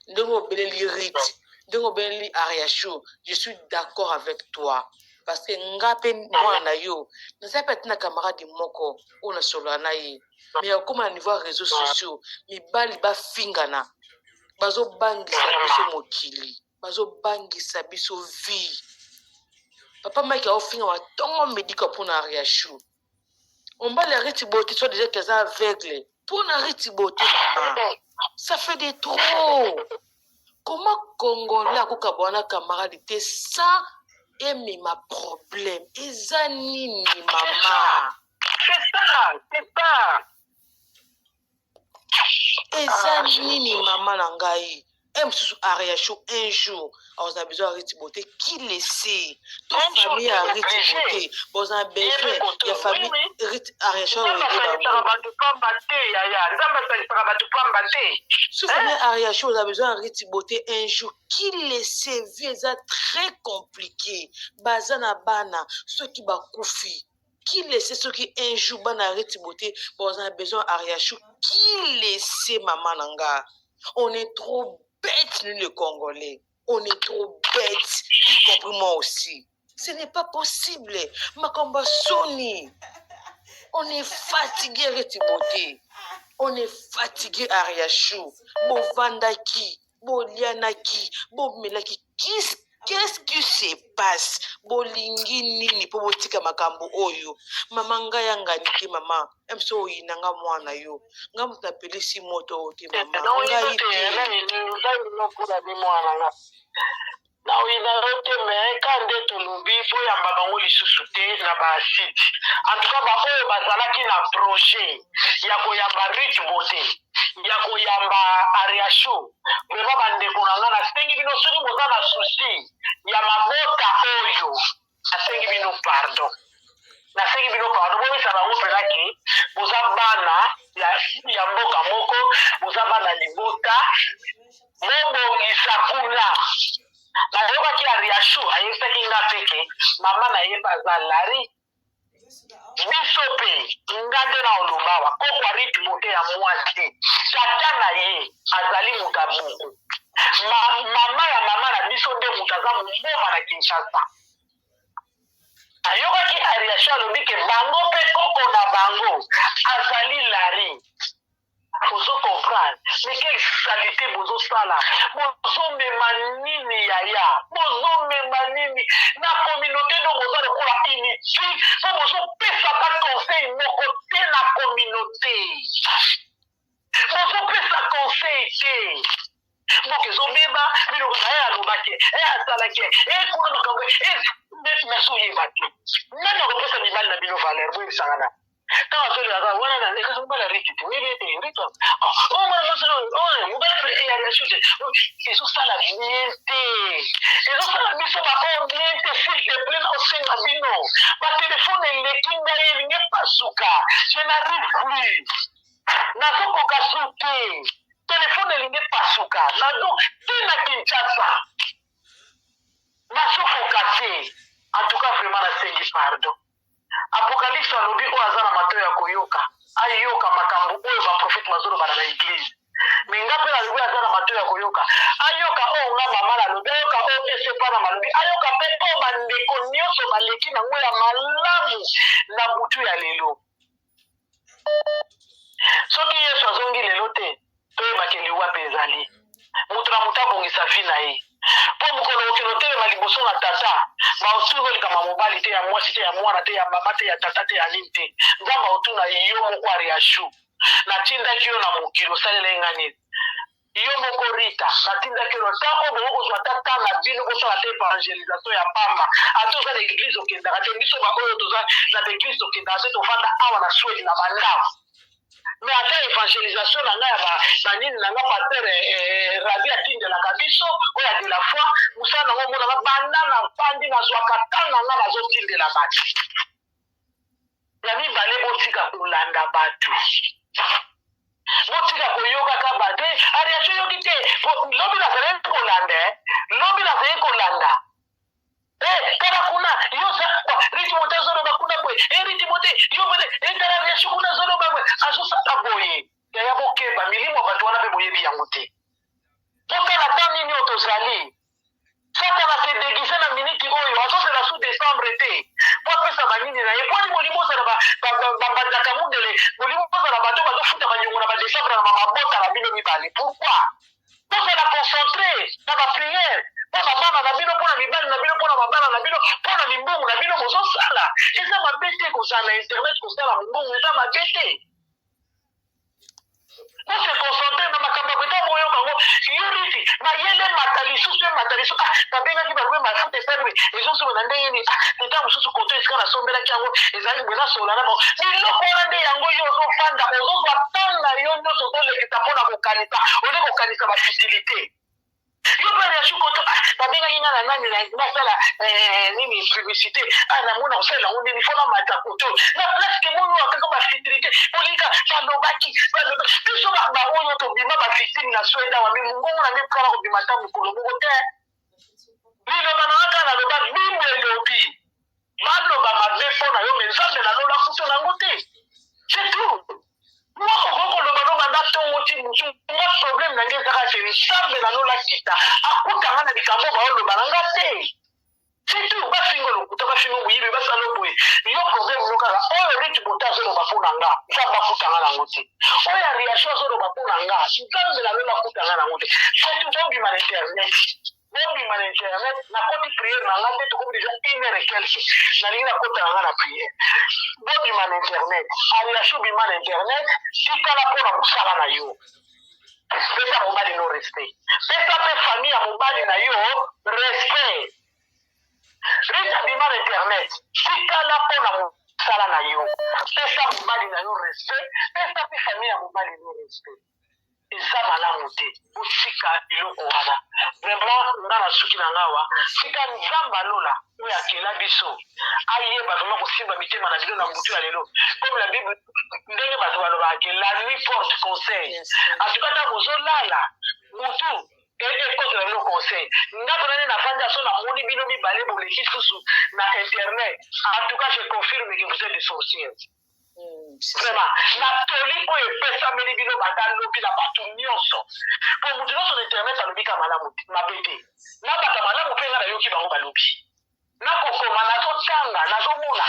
ndenge obeleli Riti ndenge obeleli Riachu je suis d'accord avec toi parce que nga mpe mwana na yo naza mpe atina camarade moko oyo nasolola na ye mais akoma na niveau ya réseaux sociaux mibali bafingana bazobangisa biso mokili bazobangisa biso vie papa Mike aofinga matongo médica mpona Riachu ombala ya Riti Bote soit déjà qu'elles sont aveugles mpona Riti Bote mama ça fait des trop comment congolais akoka bwana camarade te ça emema problème eza nini mama eza nini mama na ngai mosusu Riachu un jour aza besoin ya Riti Bote qui le sait to famille ya Riti Bote boza besoin ya famille Riachu oyebi so famille Riachu oza besoin ya Riti Bote un jour qui le sait vie eza très compliqué baza na bana soki bakufi qui le sait soki un jour bana Riti Bote boza besoin ya Riachu qui le sait maman nanga on est trop bêtes, nous les Congolais. On est trop bêtes, y compris moi aussi. Ce n'est pas possible. Makamba Sony. On est fatigué, Riti Bote. On est fatigué, Riachu. Bo Vandaki, Bo Lianaki, Bo Melaki. Qu'est-ce qui se passe? Bolingi nini po botika makambo oyo. Mama nga yanga niki mama. Emso oyinanga mwana yo. Nga mutapelisi moto ote mama. Nga ite. na oyinanga te me kande tolobi mpo yamba bango lisusu te na baaside antuka baoyo bazalaki na projet ya koyamba Riti Bote ya koyamba Riachu vraimen bandeko na nga nasengi bino soki boza na susi ya mabota oyo nasengi bino pardon boyebisa bango mpena ke boza bana ya mboka moko boza bana libota mobongisa kuna nayebaki ya Riachu ayebisaki nga peke mama na ye baza lari biso mpe nga nde na olobawa koko ya Riti Bote ya mwasi tata na ye azali moto abuku mama ya mama na biso nde moto aza momboma na Kinshasa ayokaki Riachu alobi ke bango mpe koko na bango azali lari bozo comprendre mais quelle salité bozosala bozomema nini yaya bozomema nini na communauté do boza lokola inutile po bozopesaka conseil moko te na communauté bozopesa conseil te mboka ezobeba biloko na ye alobaki asalaki kuna makambo meso oyeba te nani akopesa mibali na bino valeur boyebisanga na quand on fait le travail, on a des gens qui ont la réalité. Oui, on m'a dit, ils ont ça la vérité. Ils ont ça la mission, on vient s'il te plaît, on sait ma bino. Ma téléphone est l'équine, il n'est pas souka. Je n'arrive plus. Nazo kokasuke. Téléphone n'est pas souka. Nazo, tu n'as Kinshasa. Nazo kokase. En tout cas, vraiment, la saigne, pardon. Apocalypse alobi oyo aza na mato ya koyoka ayoka makambo oyo baprofete bazolobana na eglize. Mais nga mpe nalobi aza na mato ya koyoka ayoka oyo nga mama nalobi ayoka oyo esepa na malobi ayoka mpe oyo bandeko nyonso baleki nango ya malamu na butu ya lelo. Soki Yesu azongi lelo te toyebaki liwa mpe ezali moto na moto abongisa vi na ye mpo mokolo okende otelema liboso na tata baosuki olikama mobali te ya mwasi te ya mwana te ya mama te ya tata te ya nini te nzambe otuna yo moko ariashu natindaki yo na mokili osalela ye nga nini yo moko Rita natindaki yo ntango bongo kozwa tata na bino kosala te evangelisation ya pamba ate oza na eglize okendaka te biso baoyo toza na baeglize okendaka te tovanda awa na swedi na bandako. Mais ata evangelisation na ngai ya banini na nga paster rabi atindelaka biso oyo ya de la foi mosala nango omonanga banda na pandi nazwaka ntango na nga nazotindela bato ya mibale botika kolanda bato botika koyokaka bato ariaso yoki te lobi nazali kolanda lobi nazali kolanda kala kuna yoza ritimote azoloba kuna kwe ritimote yobele etala riaso kuna azoloba kwe azosala boye yaya bokeba milimo bato wana mpe boyebi yango te bokala ta nini oyo tozali satana se degise na miniti oyo azozela su décembre te po apesa banini na ye poni molimo ozala babanzaka mundele molimo ozala bato bazofuta baniongo na badécembre na mamabota na bino mibale pourquoi tozala concentré na bapriere mpo na bana na bino mpo na mibali na bino mpo na mabana na bino mpo na limbongo na bino bozosala eza mabe te kozala na internet kosala mombongo eza mabe te ose concentre na makambo ya kota boyoka ngo yoriti mayele mata lisusu emata lisusu babengaki balwe mafuta esalimi ezosoba na ndenge nini eta mosusu koto esika nasombelaki yango ezali bweza sola na bango biloko wana nde yango yo ozofanda ozozwa ntanga yo nyonso ozolekisa mpona kokanisa ole kokanisa bafutilité yo mpe ya sukoto babengaki nga na nani nasala nini publicité namona kosalela yango ndeni fona mata koto na preske moyo akaka bafutilité olinga balobaki biso baoyo tobima bavictime na swede awa me mongongo na nde kala kobima ta mokolo moko te liloba na kaka naloba bible elobi baloba mabe mpo na yo me nzambe nalola kuto nango te c'est tout moi okokoloba nobanda ntongo ti mosu nga problème na nge ezaka se nzambe nanolakita akutanga na likambo baoloba na nga te c'est tout bafinga lokuta bafinga boyibi basala boye yo problème no kaka oyo riti bota azoloba mpo na nga nzambe akutanga nango te oyo ariation azoloba mpo na nga nzambe nalola akutanga nango te c'est tout bobima na internet bobima na internet nakoti priere na nga te tokomi déjà 1 heure et quelque nalingi nakota na nga na priere bobima na internet ariation bima na internet tikala mpo na mosala na yo pesa mobali no respect pesa mpe famille ya mobali na yo respect rita bima na internet tikala mpo na mosala na yo pesa mobali na yo respect pesa mpe famille ya mobali no respect eza malamu te osika eloko wana vraiment nga na suki na nga awa sika nzambe alola oyo akela biso ayeba vraimen kosimba mitema na bino na mbutu ya lelo comme la bible ndenge bato balobaka la nuit porte conseil atuka ta bozolala mutu ekotela bino conseil ndako nani nafandi aso namoni bino mibale boleki susu na internet atuka je confirme que vous êtes des sorcières vraiment natoli oyo epesameli bino bandalobi na bato nyonso po motu nyonso na internet alobika malamu mabe te nabaka malamu mpe nga nayoki bango balobi nakokoma nazotanga nazomona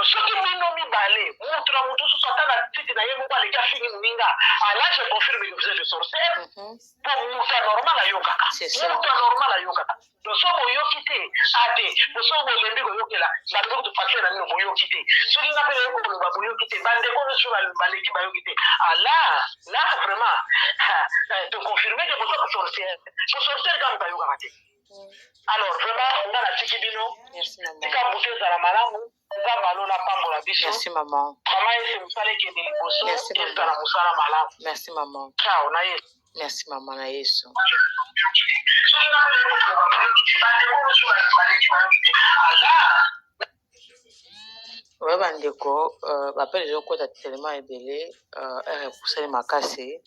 soki bino mibale mutu na mutu susu ata na titi na ye moko aleki afingi moninga ala je confirme que vous êtes de sorcière po mutu anormal ayokaka mutu anormal ayokaka so boyoki te ate so bolembi koyokela bandeko topasele na nino boyoki te soki nga mpe nayoki koloba boyoki te bandeko nyonso baleki bayoki te ala là vraiment toconfirme ke boza bosorcière bosorcière kaka bayokaka te alors vraiment nga natiki bino tika butu ezala malamu nzambe alola pambola biso merci maman mama ese mosala ekende liboso ezala mosala malamu merci maman ciao na yesu merci maman na yesu oyo bandeko bapele ezokota telema ebele ere ekusali makasi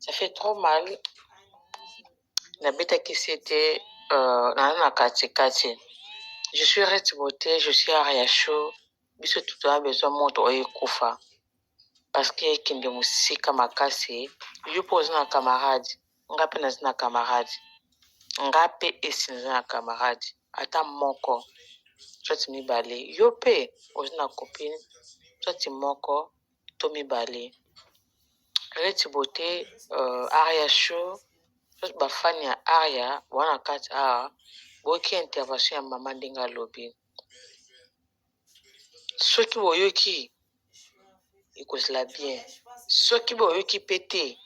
ça fait trop mal nabetaki si ete na kati. Je suis Red Beauté, je suis Aria Show. Biso tout a besoin moto oye kufa. Parce que kinde musika makasi, yupo zina camarade, ngape na zina camarade. Ngape esi na camarade. Ata moko, choti mibale. Yope, ozina copine, choti moko, to mibale. Red Beauté, Aria Show, choti bafani ya Aria, wana kati boki intervention ya mama ndinga lobi. Soki boyoki ikozela bien. Soki boyoki pété,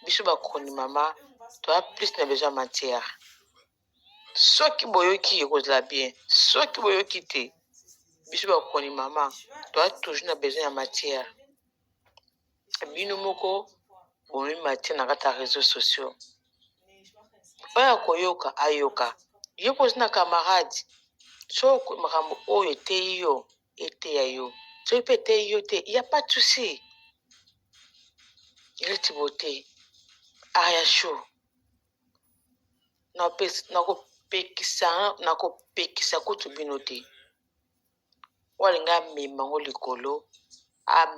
biso bakoni mama, tu as plus na besoin matière. Soki boyoki ikozela bien. Soki boyoki te, biso bakoni mama, tu as toujours na besoin ya matière. Bino moko bomi matière na kata réseaux sociaux. Oya koyoka ayoka. Yoko zina camarade. So makambo oyo te yo ete ya yo. So pe te yo te, y a pas de souci. Red Beauté, Aria Show. Nakopekisa kutu bino te. Walinga memango likolo,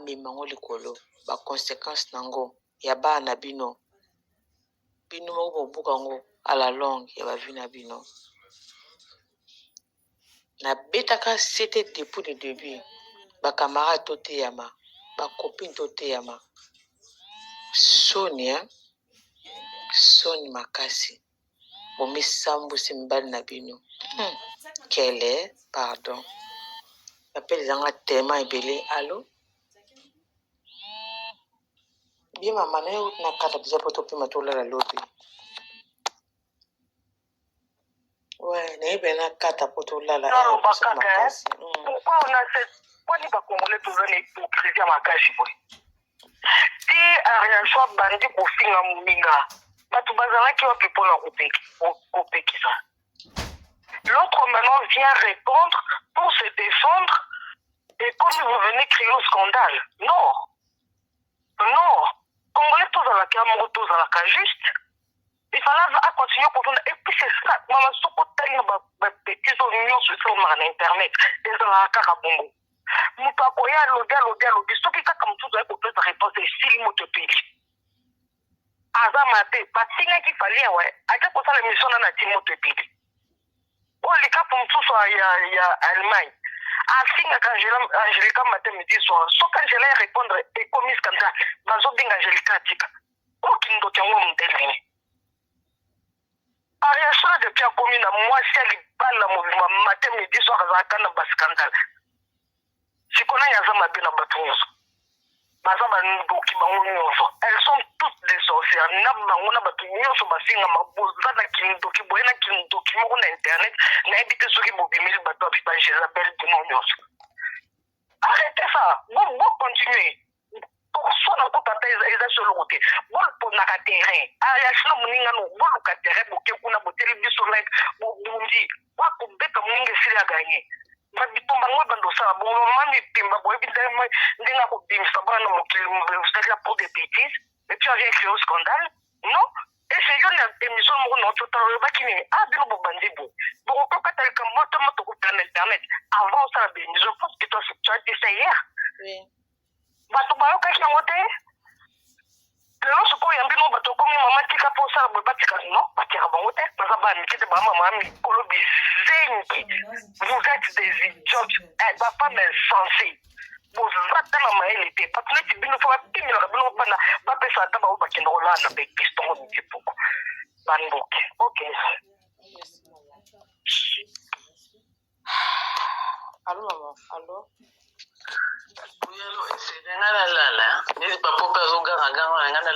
memango likolo. Ba conséquence nango ya ba na bino. Bino moko bobuka ngo à la longue ya ba vi na bino. Na betaka c'était depuis le début. Ba camarade to teyama, ba copine to teyama. Sonia, Soni makasi. Bomi sambu simbali na bino. Quelle pardon. Appelle zanga tellement ebele. Allô? Bien maman, na kata déjà poto pima tola la lobby. Ouais, na ebe na kata poto la la. Non, pas kata. Pourquoi on a cette... Pourquoi ni ba congolais toujours l'hypocrisie à makashi boy? Si Aria Show bandi kofinga muminga, batu bazalaki wapi pona kopekisa. L'autre maintenant vient répondre pour se défendre et comme vous venez crier au scandale. Non. Non. Congolais tous à la caméra, tous à la juste. Il fallait continuer pour faire. Et puis c'est ça. Maman, ce qu'on t'a dit, ils ont mis sur Internet. Ils ont la carabongo. Mutakoya lobby. Ce qui est comme tout ça, pour faire réponse, c'est si l'imotopile. Azamate, batinga qui fallait, ouais. Aja pour ça, l'émission n'a timotopile. Oh, les cas pour tout ça, il y a Allemagne. Asinga Angelica matin midi soir. So qu'Angela répondre et commis comme ça, bazo binga Angelica tika. Aucune d'autre modèle. Aria Show depuis a commis na moi si elle balle la mouvement matin midi soir za kana bas scandale. Si qu'on a yazama bina batunzo. Bazaba ndoki bangonyoso. Elles sont toutes des sorcières. Na bangona batunyoso basinga maboza na kindoki boyena kindoki mo na internet na ebite soki bobimili bato apipa Jezabel dinonyoso. Arrêtez ça. Bon continuer. Pour ça na ko tata eza solo côté. Bon pour na terrain. Aria Show muninga no bon ka terrain boke kuna boteli biso like bo bundi. Wa ko beta muninga sili a gagner. Mabitumba ngwa bando sa bon mami pimba boy bindema ndinga ko bimsa bana mo vous êtes là pour des bêtises et puis on vient créer au scandale non et c'est une émission mo non tout temps ba kini bino bo bandibo bon ko ka tel comme moto ko sur internet avant ça ben je pense que toi tu as dit ça hier oui ba to ba ka ki ngote lelo soko ya mbino ba to komi mama tika po sa ba tika non ba tika ba ngote ba sa ba ni kite ba mama mi kolobi zenki vous êtes des idiots ba femme insensée vous êtes dans ma réalité parce que tu bino fa pimi la bino bana ba pesa ta ba ba kindo la na be piston mo ti poko banboke OK Allô maman, allô? Oui, allô, c'est ngana lala. Ni papa pa zo ganga ngana